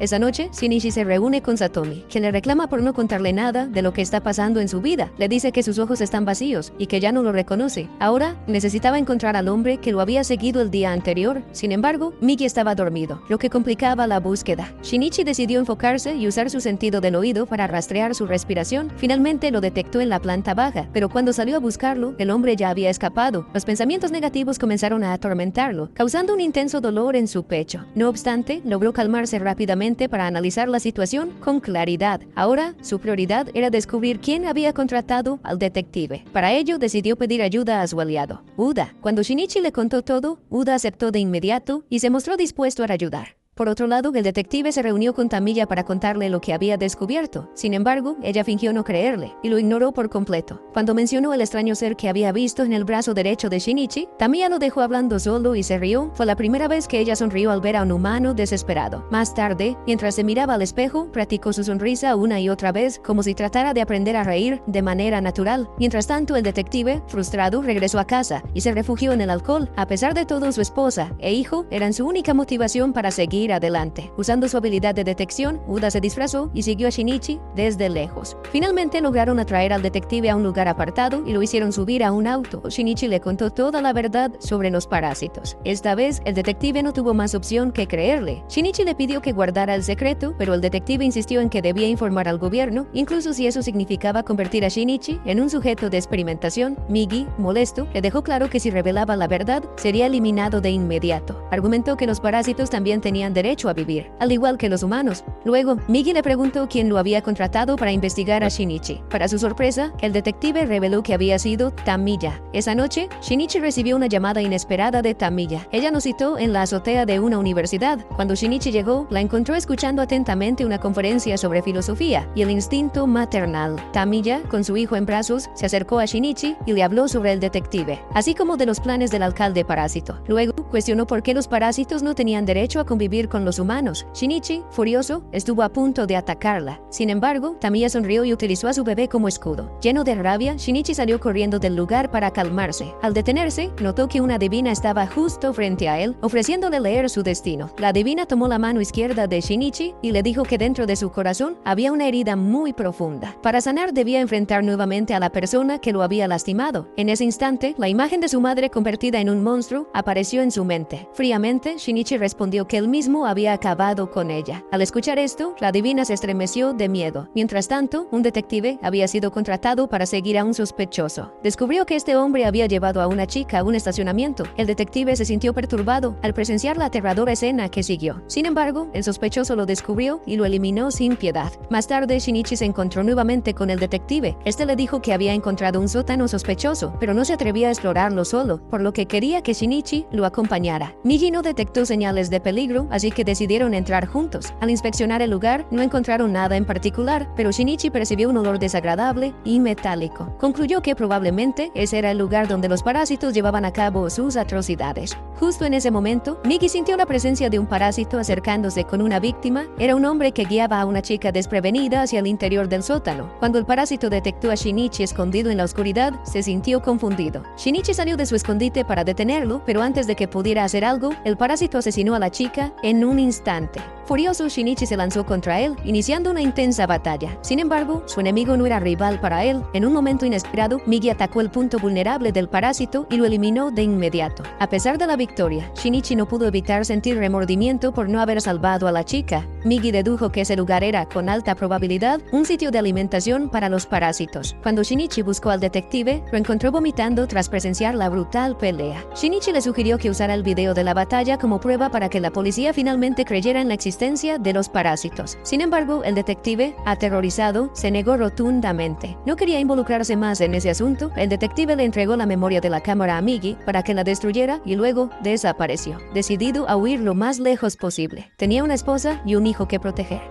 Esa noche, Shinichi se reúne con Satomi, quien le reclama por no contarle nada de lo que está pasando en su vida. Le dice que sus ojos están vacíos y que ya no lo reconoce. Ahora, necesitaba encontrar al hombre que lo había seguido el día anterior. Sin embargo, Migi estaba dormido, lo que complicaba la búsqueda. Shinichi decidió enfocarse y usar su sentido del oído para rastrear su respiración. Finalmente lo detectó en la planta baja, pero cuando salió a buscarlo, el hombre ya había escapado. Los pensamientos negativos comenzaron a atormentarlo, causando un intenso dolor en su pecho. No obstante, logró calmarse rápidamente para analizar la situación con claridad. Ahora, su prioridad era descubrir quién había contratado al detective. Para ello, decidió pedir ayuda a su aliado, Uda. Cuando Shinichi le contó todo, Uda aceptó de inmediato y se mostró dispuesto a ayudar. Por otro lado, el detective se reunió con Tamiya para contarle lo que había descubierto. Sin embargo, ella fingió no creerle y lo ignoró por completo. Cuando mencionó el extraño ser que había visto en el brazo derecho de Shinichi, Tamiya lo dejó hablando solo y se rió. Fue la primera vez que ella sonrió al ver a un humano desesperado. Más tarde, mientras se miraba al espejo, practicó su sonrisa una y otra vez, como si tratara de aprender a reír de manera natural. Mientras tanto, el detective, frustrado, regresó a casa y se refugió en el alcohol. A pesar de todo, su esposa e hijo eran su única motivación para seguir adelante. Usando su habilidad de detección, Uda se disfrazó y siguió a Shinichi desde lejos. Finalmente lograron atraer al detective a un lugar apartado y lo hicieron subir a un auto. Shinichi le contó toda la verdad sobre los parásitos. Esta vez, el detective no tuvo más opción que creerle. Shinichi le pidió que guardara el secreto, pero el detective insistió en que debía informar al gobierno, incluso si eso significaba convertir a Shinichi en un sujeto de experimentación. Migi, molesto, le dejó claro que si revelaba la verdad, sería eliminado de inmediato. Argumentó que los parásitos también tenían derecho a vivir, al igual que los humanos. Luego, Migi le preguntó quién lo había contratado para investigar a Shinichi. Para su sorpresa, el detective reveló que había sido Tamiya. Esa noche, Shinichi recibió una llamada inesperada de Tamiya. Ella nos citó en la azotea de una universidad. Cuando Shinichi llegó, la encontró escuchando atentamente una conferencia sobre filosofía y el instinto maternal. Tamiya, con su hijo en brazos, se acercó a Shinichi y le habló sobre el detective, así como de los planes del alcalde parásito. Luego, cuestionó por qué los parásitos no tenían derecho a convivir con los humanos. Shinichi, furioso, estuvo a punto de atacarla. Sin embargo, Tamiya sonrió y utilizó a su bebé como escudo. Lleno de rabia, Shinichi salió corriendo del lugar para calmarse. Al detenerse, notó que una adivina estaba justo frente a él, ofreciéndole leer su destino. La adivina tomó la mano izquierda de Shinichi y le dijo que dentro de su corazón había una herida muy profunda. Para sanar debía enfrentar nuevamente a la persona que lo había lastimado. En ese instante, la imagen de su madre convertida en un monstruo apareció en su mente. Fríamente, Shinichi respondió que él mismo había acabado con ella. Al escuchar esto, la adivina se estremeció de miedo. Mientras tanto, un detective había sido contratado para seguir a un sospechoso. Descubrió que este hombre había llevado a una chica a un estacionamiento. El detective se sintió perturbado al presenciar la aterradora escena que siguió. Sin embargo, el sospechoso lo descubrió y lo eliminó sin piedad. Más tarde, Shinichi se encontró nuevamente con el detective. Este le dijo que había encontrado un sótano sospechoso, pero no se atrevía a explorarlo solo, por lo que quería que Shinichi lo acompañara. Migi no detectó señales de peligro, así que decidieron entrar juntos. Al inspeccionar el lugar, no encontraron nada en particular, pero Shinichi percibió un olor desagradable y metálico. Concluyó que probablemente ese era el lugar donde los parásitos llevaban a cabo sus atrocidades. Justo en ese momento, Migi sintió la presencia de un parásito acercándose con una víctima. Era un hombre que guiaba a una chica desprevenida hacia el interior del sótano. Cuando el parásito detectó a Shinichi escondido en la oscuridad, se sintió confundido. Shinichi salió de su escondite para detenerlo, pero antes de que pudiera hacer algo, el parásito asesinó a la chica en un instante. Furioso, Shinichi se lanzó contra él, iniciando una intensa batalla. Sin embargo, su enemigo no era rival para él. En un momento inesperado, Migi atacó el punto vulnerable del parásito y lo eliminó de inmediato. A pesar de la victoria, Shinichi no pudo evitar sentir remordimiento por no haber salvado a la chica. Migi dedujo que ese lugar era, con alta probabilidad, un sitio de alimentación para los parásitos. Cuando Shinichi buscó al detective, lo encontró vomitando tras presenciar la brutal pelea. Shinichi le sugirió que usara el video de la batalla como prueba para que la policía finalmente creyera en la existencia de los parásitos. Sin embargo, el detective, aterrorizado, se negó rotundamente. No quería involucrarse más en ese asunto. El detective le entregó la memoria de la cámara a Migi para que la destruyera y luego desapareció, decidido a huir lo más lejos posible. Tenía una esposa y un hijo que proteger.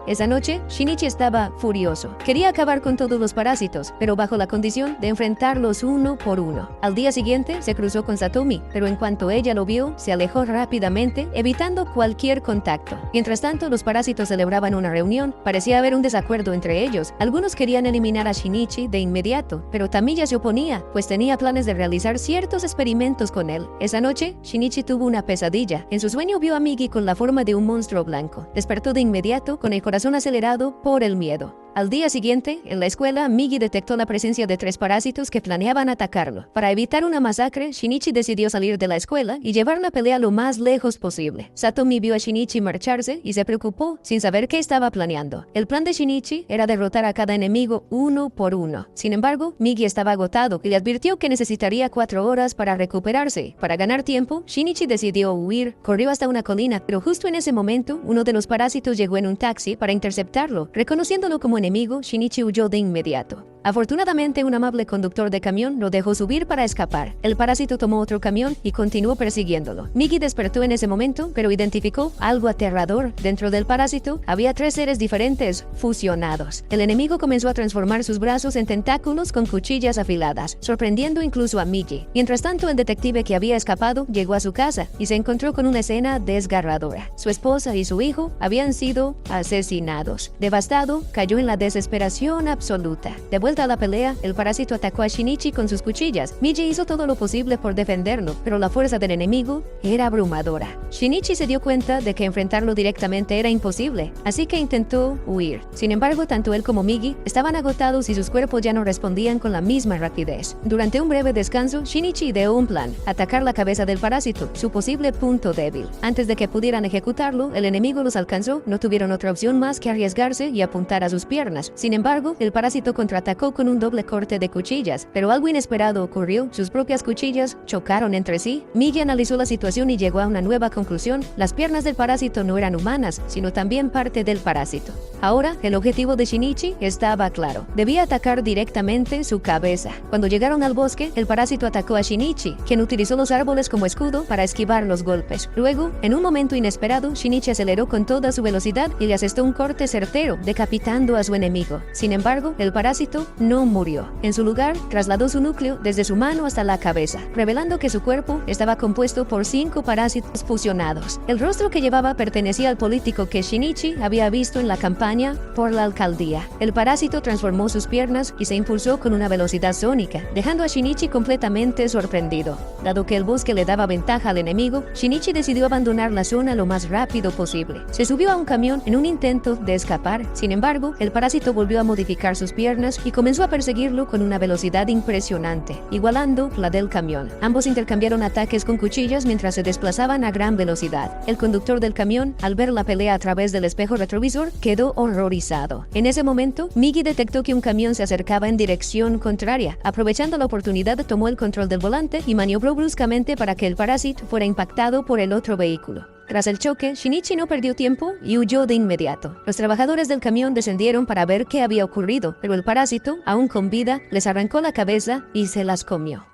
Esa noche, Shinichi estaba furioso. Quería acabar con todos los parásitos, pero bajo la condición de enfrentarlos uno por uno. Al día siguiente, se cruzó con Satomi, pero en cuanto ella lo vio, se alejó rápidamente, evitando cualquier contacto. Mientras tanto, los parásitos celebraban una reunión. Parecía haber un desacuerdo entre ellos. Algunos querían eliminar a Shinichi de inmediato, pero Tamiya se oponía, pues tenía planes de realizar ciertos experimentos con él. Esa noche, Shinichi tuvo una pesadilla. En su sueño vio a Migi con la forma de un monstruo blanco. Despertó de inmediato con el corazón acelerado por el miedo. Al día siguiente, en la escuela, Migi detectó la presencia de 3 parásitos que planeaban atacarlo. Para evitar una masacre, Shinichi decidió salir de la escuela y llevar la pelea lo más lejos posible. Satomi vio a Shinichi marcharse y se preocupó, sin saber qué estaba planeando. El plan de Shinichi era derrotar a cada enemigo uno por uno. Sin embargo, Migi estaba agotado y le advirtió que necesitaría 4 horas para recuperarse. Para ganar tiempo, Shinichi decidió huir, corrió hasta una colina, pero justo en ese momento, uno de los parásitos llegó en un taxi para interceptarlo. Reconociéndolo como enemigo, Shinichi huyó de inmediato. Afortunadamente, un amable conductor de camión lo dejó subir para escapar. El parásito tomó otro camión y continuó persiguiéndolo. Migi despertó en ese momento, pero identificó algo aterrador. Dentro del parásito había 3 seres diferentes, fusionados. El enemigo comenzó a transformar sus brazos en tentáculos con cuchillas afiladas, sorprendiendo incluso a Migi. Mientras tanto, el detective que había escapado llegó a su casa y se encontró con una escena desgarradora. Su esposa y su hijo habían sido asesinados. Devastado, cayó en la desesperación absoluta. De vuelta a la pelea, el parásito atacó a Shinichi con sus cuchillas. Migi hizo todo lo posible por defenderlo, pero la fuerza del enemigo era abrumadora. Shinichi se dio cuenta de que enfrentarlo directamente era imposible, así que intentó huir. Sin embargo, tanto él como Migi estaban agotados y sus cuerpos ya no respondían con la misma rapidez. Durante un breve descanso, Shinichi ideó un plan: atacar la cabeza del parásito, su posible punto débil. Antes de que pudieran ejecutarlo, el enemigo los alcanzó. No tuvieron otra opción más que arriesgarse y apuntar a sus piernas. Sin embargo, el parásito contraatacó con un doble corte de cuchillas, pero algo inesperado ocurrió. Sus propias cuchillas chocaron entre sí. Migi analizó la situación y llegó a una nueva conclusión: las piernas del parásito no eran humanas, sino también parte del parásito. Ahora, el objetivo de Shinichi estaba claro: debía atacar directamente su cabeza. Cuando llegaron al bosque, el parásito atacó a Shinichi, quien utilizó los árboles como escudo para esquivar los golpes. Luego, en un momento inesperado, Shinichi aceleró con toda su velocidad y le asestó un corte certero, decapitando a su enemigo. Sin embargo, el parásito no murió. En su lugar, trasladó su núcleo desde su mano hasta la cabeza, revelando que su cuerpo estaba compuesto por 5 parásitos fusionados. El rostro que llevaba pertenecía al político que Shinichi había visto en la campaña por la alcaldía. El parásito transformó sus piernas y se impulsó con una velocidad sónica, dejando a Shinichi completamente sorprendido. Dado que el bosque le daba ventaja al enemigo, Shinichi decidió abandonar la zona lo más rápido posible. Se subió a un camión en un intento de escapar. Sin embargo, el parásito volvió a modificar sus piernas y comenzó a perseguirlo con una velocidad impresionante, igualando la del camión. Ambos intercambiaron ataques con cuchillas mientras se desplazaban a gran velocidad. El conductor del camión, al ver la pelea a través del espejo retrovisor, quedó horrorizado. En ese momento, Migi detectó que un camión se acercaba en dirección contraria. Aprovechando la oportunidad, tomó el control del volante y maniobró bruscamente para que el parásito fuera impactado por el otro vehículo. Tras el choque, Shinichi no perdió tiempo y huyó de inmediato. Los trabajadores del camión descendieron para ver qué había ocurrido, pero el parásito, aún con vida, les arrancó la cabeza y se las comió.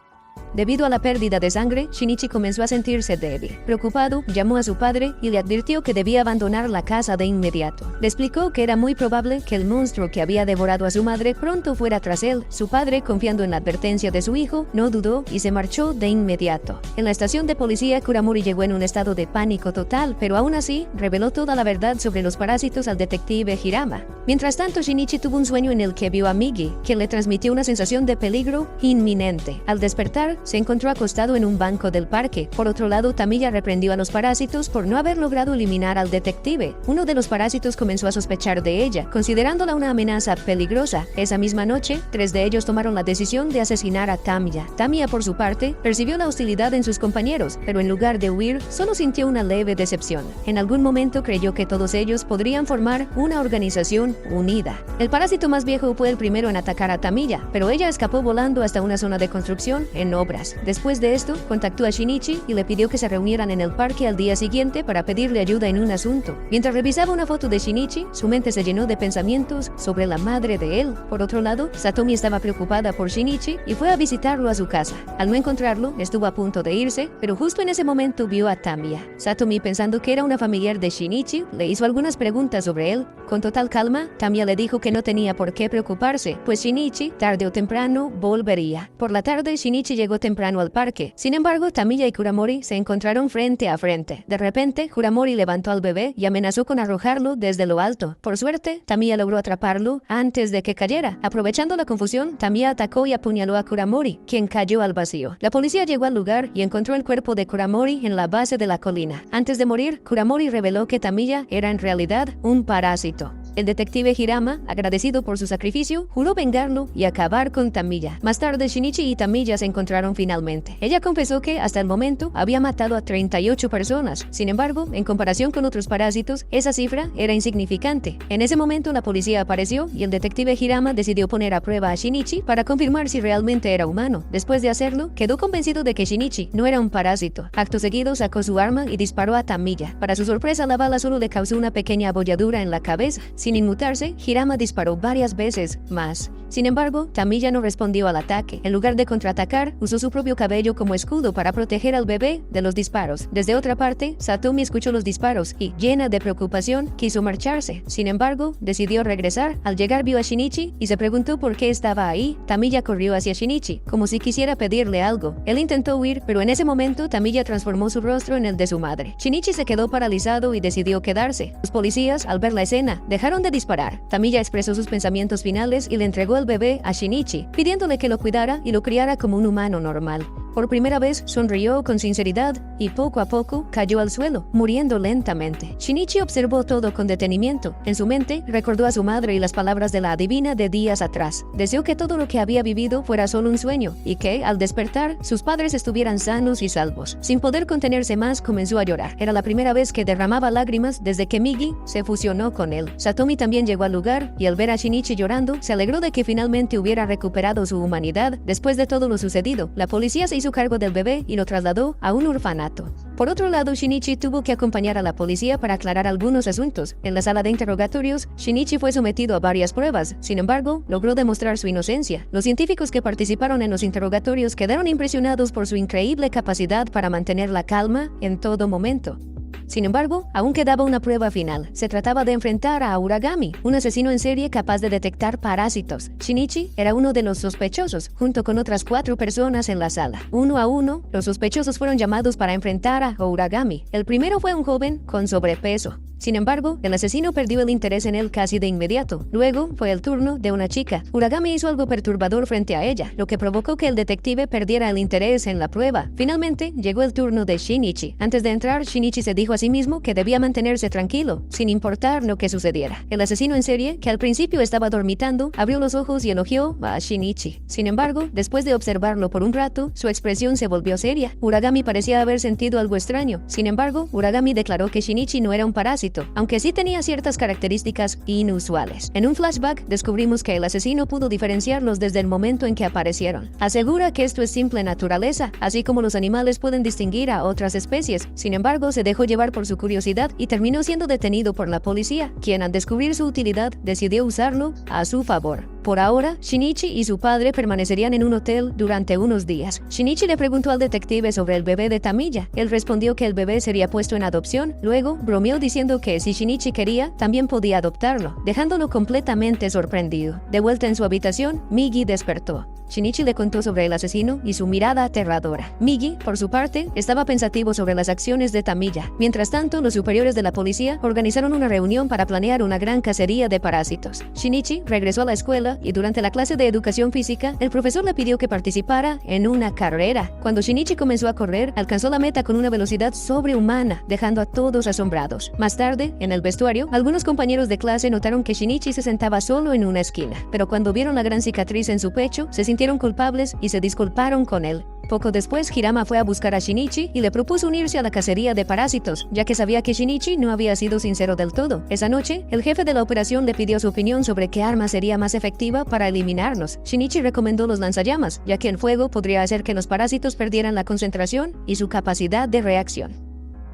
Debido a la pérdida de sangre, Shinichi comenzó a sentirse débil. Preocupado, llamó a su padre y le advirtió que debía abandonar la casa de inmediato. Le explicó que era muy probable que el monstruo que había devorado a su madre pronto fuera tras él. Su padre, confiando en la advertencia de su hijo, no dudó y se marchó de inmediato. En la estación de policía, Kuramori llegó en un estado de pánico total, pero aún así reveló toda la verdad sobre los parásitos al detective Hirama. Mientras tanto, Shinichi tuvo un sueño en el que vio a Migi, quien le transmitió una sensación de peligro inminente. Al despertar, se encontró acostado en un banco del parque. Por otro lado, Tamiya reprendió a los parásitos por no haber logrado eliminar al detective. Uno de los parásitos comenzó a sospechar de ella, considerándola una amenaza peligrosa. Esa misma noche, 3 de ellos tomaron la decisión de asesinar a Tamiya. Tamiya, por su parte, percibió la hostilidad en sus compañeros, pero en lugar de huir, solo sintió una leve decepción. En algún momento creyó que todos ellos podrían formar una organización unida. El parásito más viejo fue el primero en atacar a Tamiya, pero ella escapó volando hasta una zona de construcción en no obras. Después de esto, contactó a Shinichi y le pidió que se reunieran en el parque al día siguiente para pedirle ayuda en un asunto. Mientras revisaba una foto de Shinichi, su mente se llenó de pensamientos sobre la madre de él. Por otro lado, Satomi estaba preocupada por Shinichi y fue a visitarlo a su casa. Al no encontrarlo, estuvo a punto de irse, pero justo en ese momento vio a Tamiya. Satomi, pensando que era una familiar de Shinichi, le hizo algunas preguntas sobre él. Con total calma, Tamiya le dijo que no tenía por qué preocuparse, pues Shinichi, tarde o temprano, volvería. Por la tarde, Shinichi llegó temprano al parque. Sin embargo, Tamiya y Kuramori se encontraron frente a frente. De repente, Kuramori levantó al bebé y amenazó con arrojarlo desde lo alto. Por suerte, Tamiya logró atraparlo antes de que cayera. Aprovechando la confusión, Tamiya atacó y apuñaló a Kuramori, quien cayó al vacío. La policía llegó al lugar y encontró el cuerpo de Kuramori en la base de la colina. Antes de morir, Kuramori reveló que Tamiya era en realidad un parásito. El detective Hirama, agradecido por su sacrificio, juró vengarlo y acabar con Tamiya. Más tarde, Shinichi y Tamiya se encontraron finalmente. Ella confesó que, hasta el momento, había matado a 38 personas. Sin embargo, en comparación con otros parásitos, esa cifra era insignificante. En ese momento, la policía apareció y el detective Hirama decidió poner a prueba a Shinichi para confirmar si realmente era humano. Después de hacerlo, quedó convencido de que Shinichi no era un parásito. Acto seguido, sacó su arma y disparó a Tamiya. Para su sorpresa, la bala solo le causó una pequeña abolladura en la cabeza. Sin inmutarse, Hirama disparó varias veces más. Sin embargo, Tamiya no respondió al ataque. En lugar de contraatacar, usó su propio cabello como escudo para proteger al bebé de los disparos. Desde otra parte, Satomi escuchó los disparos y, llena de preocupación, quiso marcharse. Sin embargo, decidió regresar. Al llegar vio a Shinichi y se preguntó por qué estaba ahí. Tamiya corrió hacia Shinichi, como si quisiera pedirle algo. Él intentó huir, pero en ese momento Tamiya transformó su rostro en el de su madre. Shinichi se quedó paralizado y decidió quedarse. Los policías, al ver la escena, dejaron de disparar. Tamiya expresó sus pensamientos finales y le entregó el bebé a Shinichi, pidiéndole que lo cuidara y lo criara como un humano normal. Por primera vez sonrió con sinceridad y poco a poco cayó al suelo, muriendo lentamente. Shinichi observó todo con detenimiento. En su mente recordó a su madre y las palabras de la adivina de días atrás. Deseó que todo lo que había vivido fuera solo un sueño y que, al despertar, sus padres estuvieran sanos y salvos. Sin poder contenerse más, comenzó a llorar. Era la primera vez que derramaba lágrimas desde que Migi se fusionó con él. Satomi también llegó al lugar y al ver a Shinichi llorando, se alegró de que finalmente hubiera recuperado su humanidad. Después de todo lo sucedido, la policía se hizo cargo del bebé y lo trasladó a un orfanato. Por otro lado, Shinichi tuvo que acompañar a la policía para aclarar algunos asuntos. En la sala de interrogatorios, Shinichi fue sometido a varias pruebas. Sin embargo, logró demostrar su inocencia. Los científicos que participaron en los interrogatorios quedaron impresionados por su increíble capacidad para mantener la calma en todo momento. Sin embargo, aún quedaba una prueba final. Se trataba de enfrentar a Uragami, un asesino en serie capaz de detectar parásitos. Shinichi era uno de los sospechosos, junto con otras 4 personas en la sala. Uno a uno, los sospechosos fueron llamados para enfrentar a Uragami. El primero fue un joven con sobrepeso. Sin embargo, el asesino perdió el interés en él casi de inmediato. Luego fue el turno de una chica. Uragami hizo algo perturbador frente a ella, lo que provocó que el detective perdiera el interés en la prueba. Finalmente, llegó el turno de Shinichi. Antes de entrar, Shinichi se dijo a sí mismo que debía mantenerse tranquilo, sin importar lo que sucediera. El asesino en serie, que al principio estaba dormitando, abrió los ojos y elogió a Shinichi. Sin embargo, después de observarlo por un rato, su expresión se volvió seria. Uragami parecía haber sentido algo extraño. Sin embargo, Uragami declaró que Shinichi no era un parásito, aunque sí tenía ciertas características inusuales. En un flashback, descubrimos que el asesino pudo diferenciarlos desde el momento en que aparecieron. Asegura que esto es simple naturaleza, así como los animales pueden distinguir a otras especies. Sin embargo, se dejó llevar por su curiosidad y terminó siendo detenido por la policía, quien al descubrir su utilidad decidió usarlo a su favor. Por ahora, Shinichi y su padre permanecerían en un hotel durante unos días. Shinichi le preguntó al detective sobre el bebé de Tamiya. Él respondió que el bebé sería puesto en adopción. Luego, bromeó diciendo que si Shinichi quería, también podía adoptarlo, dejándolo completamente sorprendido. De vuelta en su habitación, Migi despertó. Shinichi le contó sobre el asesino y su mirada aterradora. Migi, por su parte, estaba pensativo sobre las acciones de Tamiya. Mientras tanto, los superiores de la policía organizaron una reunión para planear una gran cacería de parásitos. Shinichi regresó a la escuela y durante la clase de educación física, el profesor le pidió que participara en una carrera. Cuando Shinichi comenzó a correr, alcanzó la meta con una velocidad sobrehumana, dejando a todos asombrados. Más tarde, en el vestuario, algunos compañeros de clase notaron que Shinichi se sentaba solo en una esquina, pero cuando vieron la gran cicatriz en su pecho, se sintieron culpables y se disculparon con él. Poco después, Hirama fue a buscar a Shinichi y le propuso unirse a la cacería de parásitos, ya que sabía que Shinichi no había sido sincero del todo. Esa noche, el jefe de la operación le pidió su opinión sobre qué arma sería más efectiva para eliminarnos. Shinichi recomendó los lanzallamas, ya que el fuego podría hacer que los parásitos perdieran la concentración y su capacidad de reacción.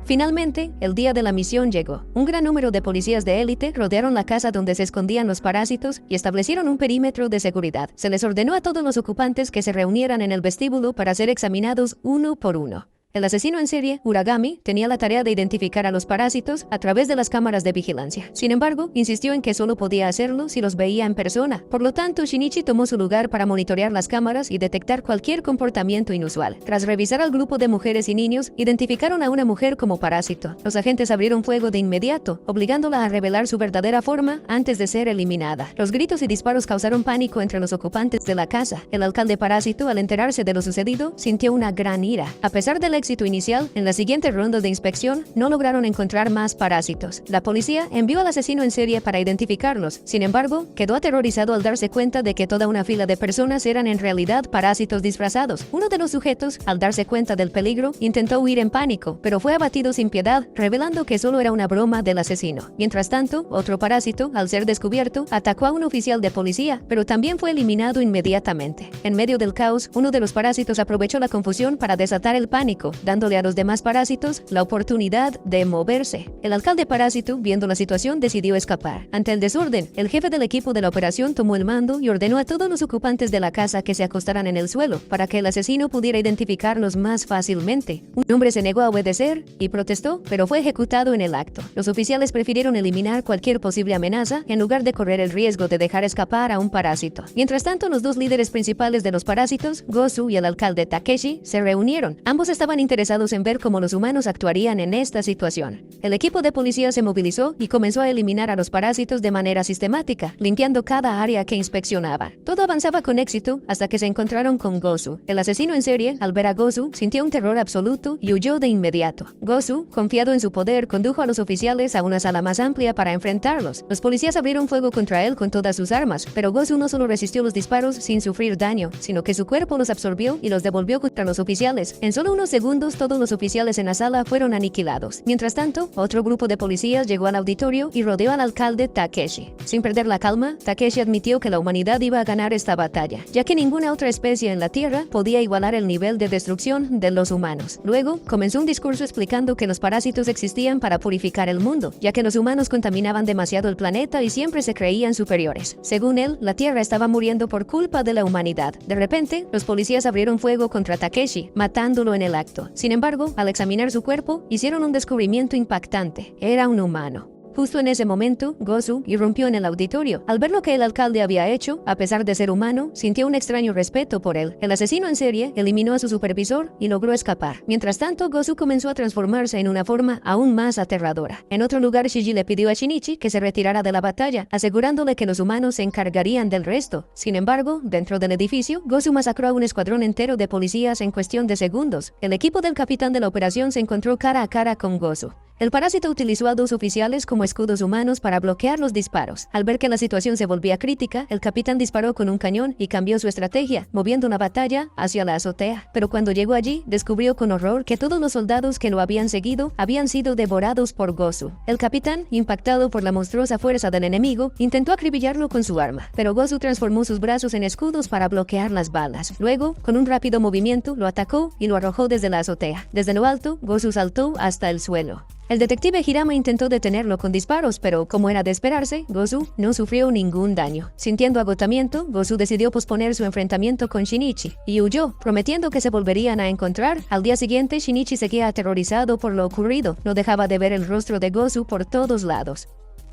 Finalmente, el día de la misión llegó. Un gran número de policías de élite rodearon la casa donde se escondían los parásitos y establecieron un perímetro de seguridad. Se les ordenó a todos los ocupantes que se reunieran en el vestíbulo para ser examinados uno por uno. El asesino en serie, Uragami, tenía la tarea de identificar a los parásitos a través de las cámaras de vigilancia. Sin embargo, insistió en que solo podía hacerlo si los veía en persona. Por lo tanto, Shinichi tomó su lugar para monitorear las cámaras y detectar cualquier comportamiento inusual. Tras revisar al grupo de mujeres y niños, identificaron a una mujer como parásito. Los agentes abrieron fuego de inmediato, obligándola a revelar su verdadera forma antes de ser eliminada. Los gritos y disparos causaron pánico entre los ocupantes de la casa. El alcalde parásito, al enterarse de lo sucedido, sintió una gran ira. A pesar del éxito inicial, en la siguiente ronda de inspección no lograron encontrar más parásitos. La policía envió al asesino en serie para identificarlos. Sin embargo, quedó aterrorizado al darse cuenta de que toda una fila de personas eran en realidad parásitos disfrazados. Uno de los sujetos, al darse cuenta del peligro, intentó huir en pánico, pero fue abatido sin piedad, revelando que solo era una broma del asesino. Mientras tanto, otro parásito, al ser descubierto, atacó a un oficial de policía, pero también fue eliminado inmediatamente. En medio del caos, uno de los parásitos aprovechó la confusión para desatar el pánico, dándole a los demás parásitos la oportunidad de moverse. El alcalde parásito, viendo la situación, decidió escapar. Ante el desorden, el jefe del equipo de la operación tomó el mando y ordenó a todos los ocupantes de la casa que se acostaran en el suelo para que el asesino pudiera identificarlos más fácilmente. Un hombre se negó a obedecer y protestó, pero fue ejecutado en el acto. Los oficiales prefirieron eliminar cualquier posible amenaza en lugar de correr el riesgo de dejar escapar a un parásito. Mientras tanto, los dos líderes principales de los parásitos, Gozu y el alcalde Takeshi, se reunieron. Ambos estaban interesados en ver cómo los humanos actuarían en esta situación. El equipo de policía se movilizó y comenzó a eliminar a los parásitos de manera sistemática, limpiando cada área que inspeccionaba. Todo avanzaba con éxito hasta que se encontraron con Gozu. El asesino en serie, al ver a Gozu, sintió un terror absoluto y huyó de inmediato. Gozu, confiado en su poder, condujo a los oficiales a una sala más amplia para enfrentarlos. Los policías abrieron fuego contra él con todas sus armas, pero Gozu no solo resistió los disparos sin sufrir daño, sino que su cuerpo los absorbió y los devolvió contra los oficiales. En solo unos segundos, todos los oficiales en la sala fueron aniquilados. Mientras tanto, otro grupo de policías llegó al auditorio y rodeó al alcalde Takeshi. Sin perder la calma, Takeshi admitió que la humanidad iba a ganar esta batalla, ya que ninguna otra especie en la Tierra podía igualar el nivel de destrucción de los humanos. Luego, comenzó un discurso explicando que los parásitos existían para purificar el mundo, ya que los humanos contaminaban demasiado el planeta y siempre se creían superiores. Según él, la Tierra estaba muriendo por culpa de la humanidad. De repente, los policías abrieron fuego contra Takeshi, matándolo en el acto. Sin embargo, al examinar su cuerpo, hicieron un descubrimiento impactante. Era un humano. Justo en ese momento, Gozu irrumpió en el auditorio. Al ver lo que el alcalde había hecho, a pesar de ser humano, sintió un extraño respeto por él. El asesino en serie eliminó a su supervisor y logró escapar. Mientras tanto, Gozu comenzó a transformarse en una forma aún más aterradora. En otro lugar, Shiji le pidió a Shinichi que se retirara de la batalla, asegurándole que los humanos se encargarían del resto. Sin embargo, dentro del edificio, Gozu masacró a un escuadrón entero de policías en cuestión de segundos. El equipo del capitán de la operación se encontró cara a cara con Gozu. El parásito utilizó a dos oficiales como escudos humanos para bloquear los disparos. Al ver que la situación se volvía crítica, el capitán disparó con un cañón y cambió su estrategia, moviendo una batalla hacia la azotea. Pero cuando llegó allí, descubrió con horror que todos los soldados que lo habían seguido habían sido devorados por Gozu. El capitán, impactado por la monstruosa fuerza del enemigo, intentó acribillarlo con su arma, pero Gozu transformó sus brazos en escudos para bloquear las balas. Luego, con un rápido movimiento, lo atacó y lo arrojó desde la azotea. Desde lo alto, Gozu saltó hasta el suelo. El detective Hirama intentó detenerlo con disparos, pero como era de esperarse, Gozu no sufrió ningún daño. Sintiendo agotamiento, Gozu decidió posponer su enfrentamiento con Shinichi y huyó, prometiendo que se volverían a encontrar. Al día siguiente, Shinichi seguía aterrorizado por lo ocurrido. No dejaba de ver el rostro de Gozu por todos lados.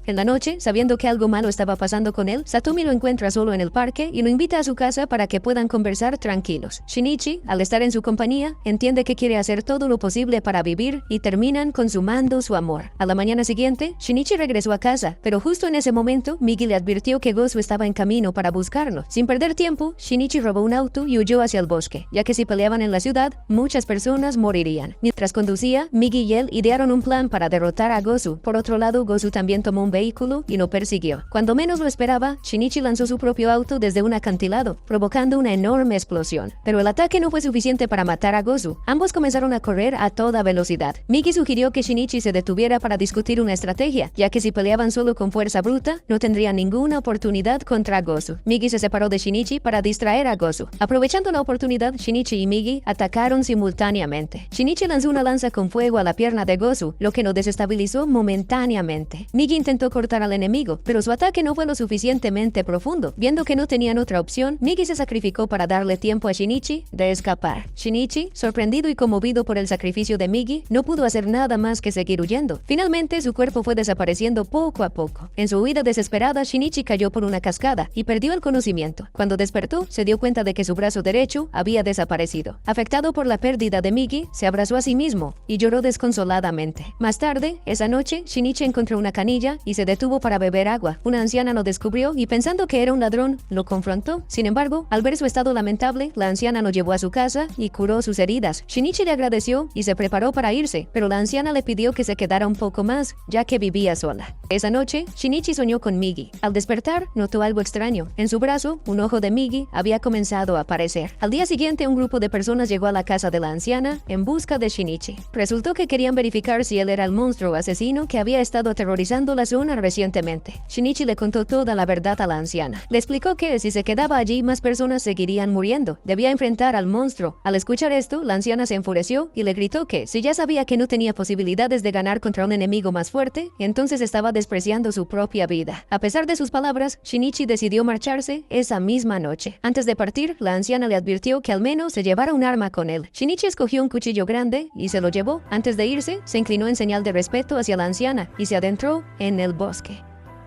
En la noche, sabiendo que algo malo estaba pasando con él, Satomi lo encuentra solo en el parque y lo invita a su casa para que puedan conversar tranquilos. Shinichi, al estar en su compañía, entiende que quiere hacer todo lo posible para vivir y terminan consumando su amor. A la mañana siguiente, Shinichi regresó a casa, pero justo en ese momento, Migi le advirtió que Gozu estaba en camino para buscarlo. Sin perder tiempo, Shinichi robó un auto y huyó hacia el bosque, ya que si peleaban en la ciudad, muchas personas morirían. Mientras conducía, Migi y él idearon un plan para derrotar a Gozu. Por otro lado, Gozu también tomó un vehículo y lo persiguió. Cuando menos lo esperaba, Shinichi lanzó su propio auto desde un acantilado, provocando una enorme explosión. Pero el ataque no fue suficiente para matar a Gozu. Ambos comenzaron a correr a toda velocidad. Migi sugirió que Shinichi se detuviera para discutir una estrategia, ya que si peleaban solo con fuerza bruta, no tendrían ninguna oportunidad contra Gozu. Migi se separó de Shinichi para distraer a Gozu. Aprovechando la oportunidad, Shinichi y Migi atacaron simultáneamente. Shinichi lanzó una lanza con fuego a la pierna de Gozu, lo que lo desestabilizó momentáneamente. Migi intentó cortar al enemigo, pero su ataque no fue lo suficientemente profundo. Viendo que no tenían otra opción, Migi se sacrificó para darle tiempo a Shinichi de escapar. Shinichi, sorprendido y conmovido por el sacrificio de Migi, no pudo hacer nada más que seguir huyendo. Finalmente, su cuerpo fue desapareciendo poco a poco. En su huida desesperada, Shinichi cayó por una cascada y perdió el conocimiento. Cuando despertó, se dio cuenta de que su brazo derecho había desaparecido. Afectado por la pérdida de Migi, se abrazó a sí mismo y lloró desconsoladamente. Más tarde, esa noche, Shinichi encontró una canilla y se detuvo para beber agua. Una anciana lo descubrió y pensando que era un ladrón, lo confrontó. Sin embargo, al ver su estado lamentable, la anciana lo llevó a su casa y curó sus heridas. Shinichi le agradeció y se preparó para irse, pero la anciana le pidió que se quedara un poco más, ya que vivía sola. Esa noche, Shinichi soñó con Migi. Al despertar, notó algo extraño. En su brazo, un ojo de Migi había comenzado a aparecer. Al día siguiente, un grupo de personas llegó a la casa de la anciana en busca de Shinichi. Resultó que querían verificar si él era el monstruo asesino que había estado aterrorizando la zona recientemente. Shinichi le contó toda la verdad a la anciana. Le explicó que si se quedaba allí, más personas seguirían muriendo. Debía enfrentar al monstruo. Al escuchar esto, la anciana se enfureció y le gritó que, si ya sabía que no tenía posibilidades de ganar contra un enemigo más fuerte, entonces estaba despreciando su propia vida. A pesar de sus palabras, Shinichi decidió marcharse esa misma noche. Antes de partir, la anciana le advirtió que al menos se llevara un arma con él. Shinichi escogió un cuchillo grande y se lo llevó. Antes de irse, se inclinó en señal de respeto hacia la anciana y se adentró en el bosque.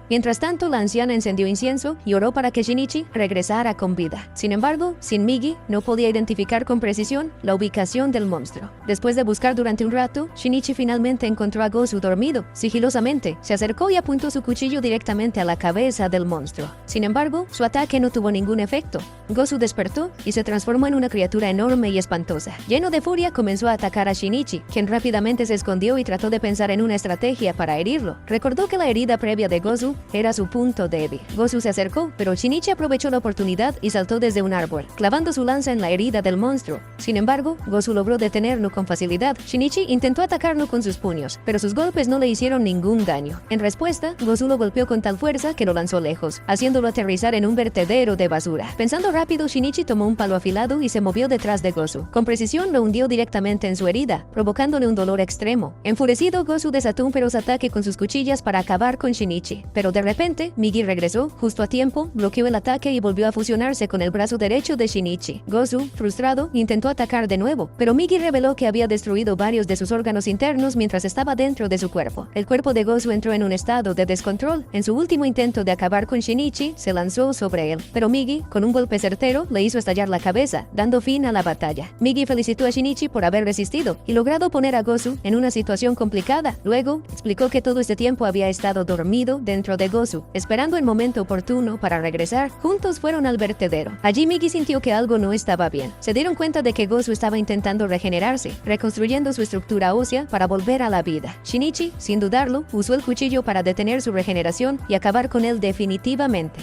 Mientras tanto, la anciana encendió incienso y oró para que Shinichi regresara con vida. Sin embargo, sin Migi, no podía identificar con precisión la ubicación del monstruo. Después de buscar durante un rato, Shinichi finalmente encontró a Gozu dormido. Sigilosamente, se acercó y apuntó su cuchillo directamente a la cabeza del monstruo. Sin embargo, su ataque no tuvo ningún efecto. Gozu despertó y se transformó en una criatura enorme y espantosa. Lleno de furia, comenzó a atacar a Shinichi, quien rápidamente se escondió y trató de pensar en una estrategia para herirlo. Recordó que la herida previa de Gozu era su punto débil. Gozu se acercó, pero Shinichi aprovechó la oportunidad y saltó desde un árbol, clavando su lanza en la herida del monstruo. Sin embargo, Gozu logró detenerlo con facilidad. Shinichi intentó atacarlo con sus puños, pero sus golpes no le hicieron ningún daño. En respuesta, Gozu lo golpeó con tal fuerza que lo lanzó lejos, haciéndolo aterrizar en un vertedero de basura. Pensando rápido, Shinichi tomó un palo afilado y se movió detrás de Gozu. Con precisión lo hundió directamente en su herida, provocándole un dolor extremo. Enfurecido, Gozu desató un feroz ataque con sus cuchillas para acabar con Shinichi, pero de repente, Migi regresó justo a tiempo, bloqueó el ataque y volvió a fusionarse con el brazo derecho de Shinichi. Gozu, frustrado, intentó atacar de nuevo, pero Migi reveló que había destruido varios de sus órganos internos mientras estaba dentro de su cuerpo. El cuerpo de Gozu entró en un estado de descontrol. En su último intento de acabar con Shinichi, se lanzó sobre él, pero Migi, con un golpe certero, le hizo estallar la cabeza, dando fin a la batalla. Migi felicitó a Shinichi por haber resistido y logrado poner a Gozu en una situación complicada. Luego, explicó que todo este tiempo había estado dormido dentro de Gozu, esperando el momento oportuno para regresar. Juntos fueron al vertedero. Allí Migi sintió que algo no estaba bien. Se dieron cuenta de que Gozu estaba intentando regenerarse, reconstruyendo su estructura ósea para volver a la vida. Shinichi, sin dudarlo, usó el cuchillo para detener su regeneración y acabar con él definitivamente.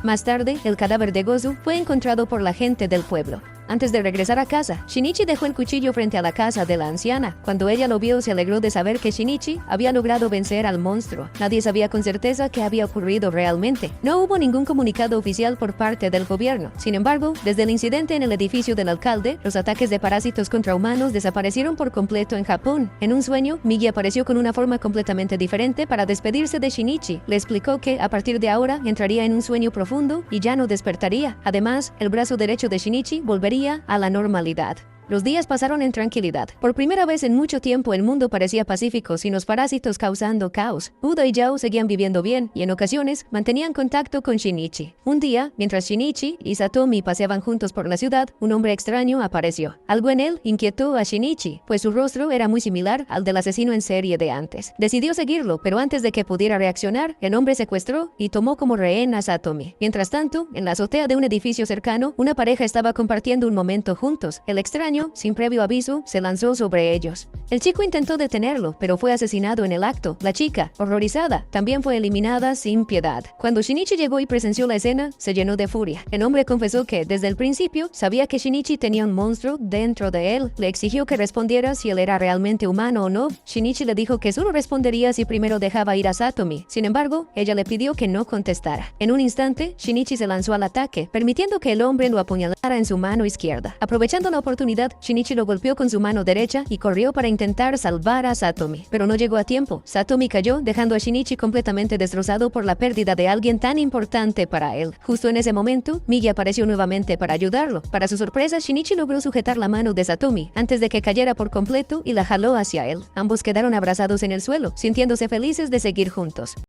Más tarde, el cadáver de Gozu fue encontrado por la gente del pueblo. Antes de regresar a casa, Shinichi dejó el cuchillo frente a la casa de la anciana. Cuando ella lo vio, se alegró de saber que Shinichi había logrado vencer al monstruo. Nadie sabía con certeza qué había ocurrido realmente. No hubo ningún comunicado oficial por parte del gobierno. Sin embargo, desde el incidente en el edificio del alcalde, los ataques de parásitos contra humanos desaparecieron por completo en Japón. En un sueño, Migi apareció con una forma completamente diferente para despedirse de Shinichi. Le explicó que, a partir de ahora, entraría en un sueño profundo y ya no despertaría. Además, el brazo derecho de Shinichi volvería a la normalidad. Los días pasaron en tranquilidad. Por primera vez en mucho tiempo el mundo parecía pacífico sin los parásitos causando caos. Udo y Yao seguían viviendo bien y en ocasiones mantenían contacto con Shinichi. Un día, mientras Shinichi y Satomi paseaban juntos por la ciudad, un hombre extraño apareció. Algo en él inquietó a Shinichi, pues su rostro era muy similar al del asesino en serie de antes. Decidió seguirlo, pero antes de que pudiera reaccionar, el hombre secuestró y tomó como rehén a Satomi. Mientras tanto, en la azotea de un edificio cercano, una pareja estaba compartiendo un momento juntos. El extraño, sin previo aviso, se lanzó sobre ellos. El chico intentó detenerlo, pero fue asesinado en el acto. La chica, horrorizada, también fue eliminada sin piedad. Cuando Shinichi llegó y presenció la escena, se llenó de furia. El hombre confesó que, desde el principio, sabía que Shinichi tenía un monstruo dentro de él. Le exigió que respondiera si él era realmente humano o no. Shinichi le dijo que solo respondería si primero dejaba ir a Satomi. Sin embargo, ella le pidió que no contestara. En un instante, Shinichi se lanzó al ataque, permitiendo que el hombre lo apuñalara en su mano izquierda. Aprovechando la oportunidad, Shinichi lo golpeó con su mano derecha y corrió para intentar salvar a Satomi. Pero no llegó a tiempo. Satomi cayó, dejando a Shinichi completamente destrozado por la pérdida de alguien tan importante para él. Justo en ese momento, Migi apareció nuevamente para ayudarlo. Para su sorpresa, Shinichi logró sujetar la mano de Satomi antes de que cayera por completo y la jaló hacia él. Ambos quedaron abrazados en el suelo, sintiéndose felices de seguir juntos.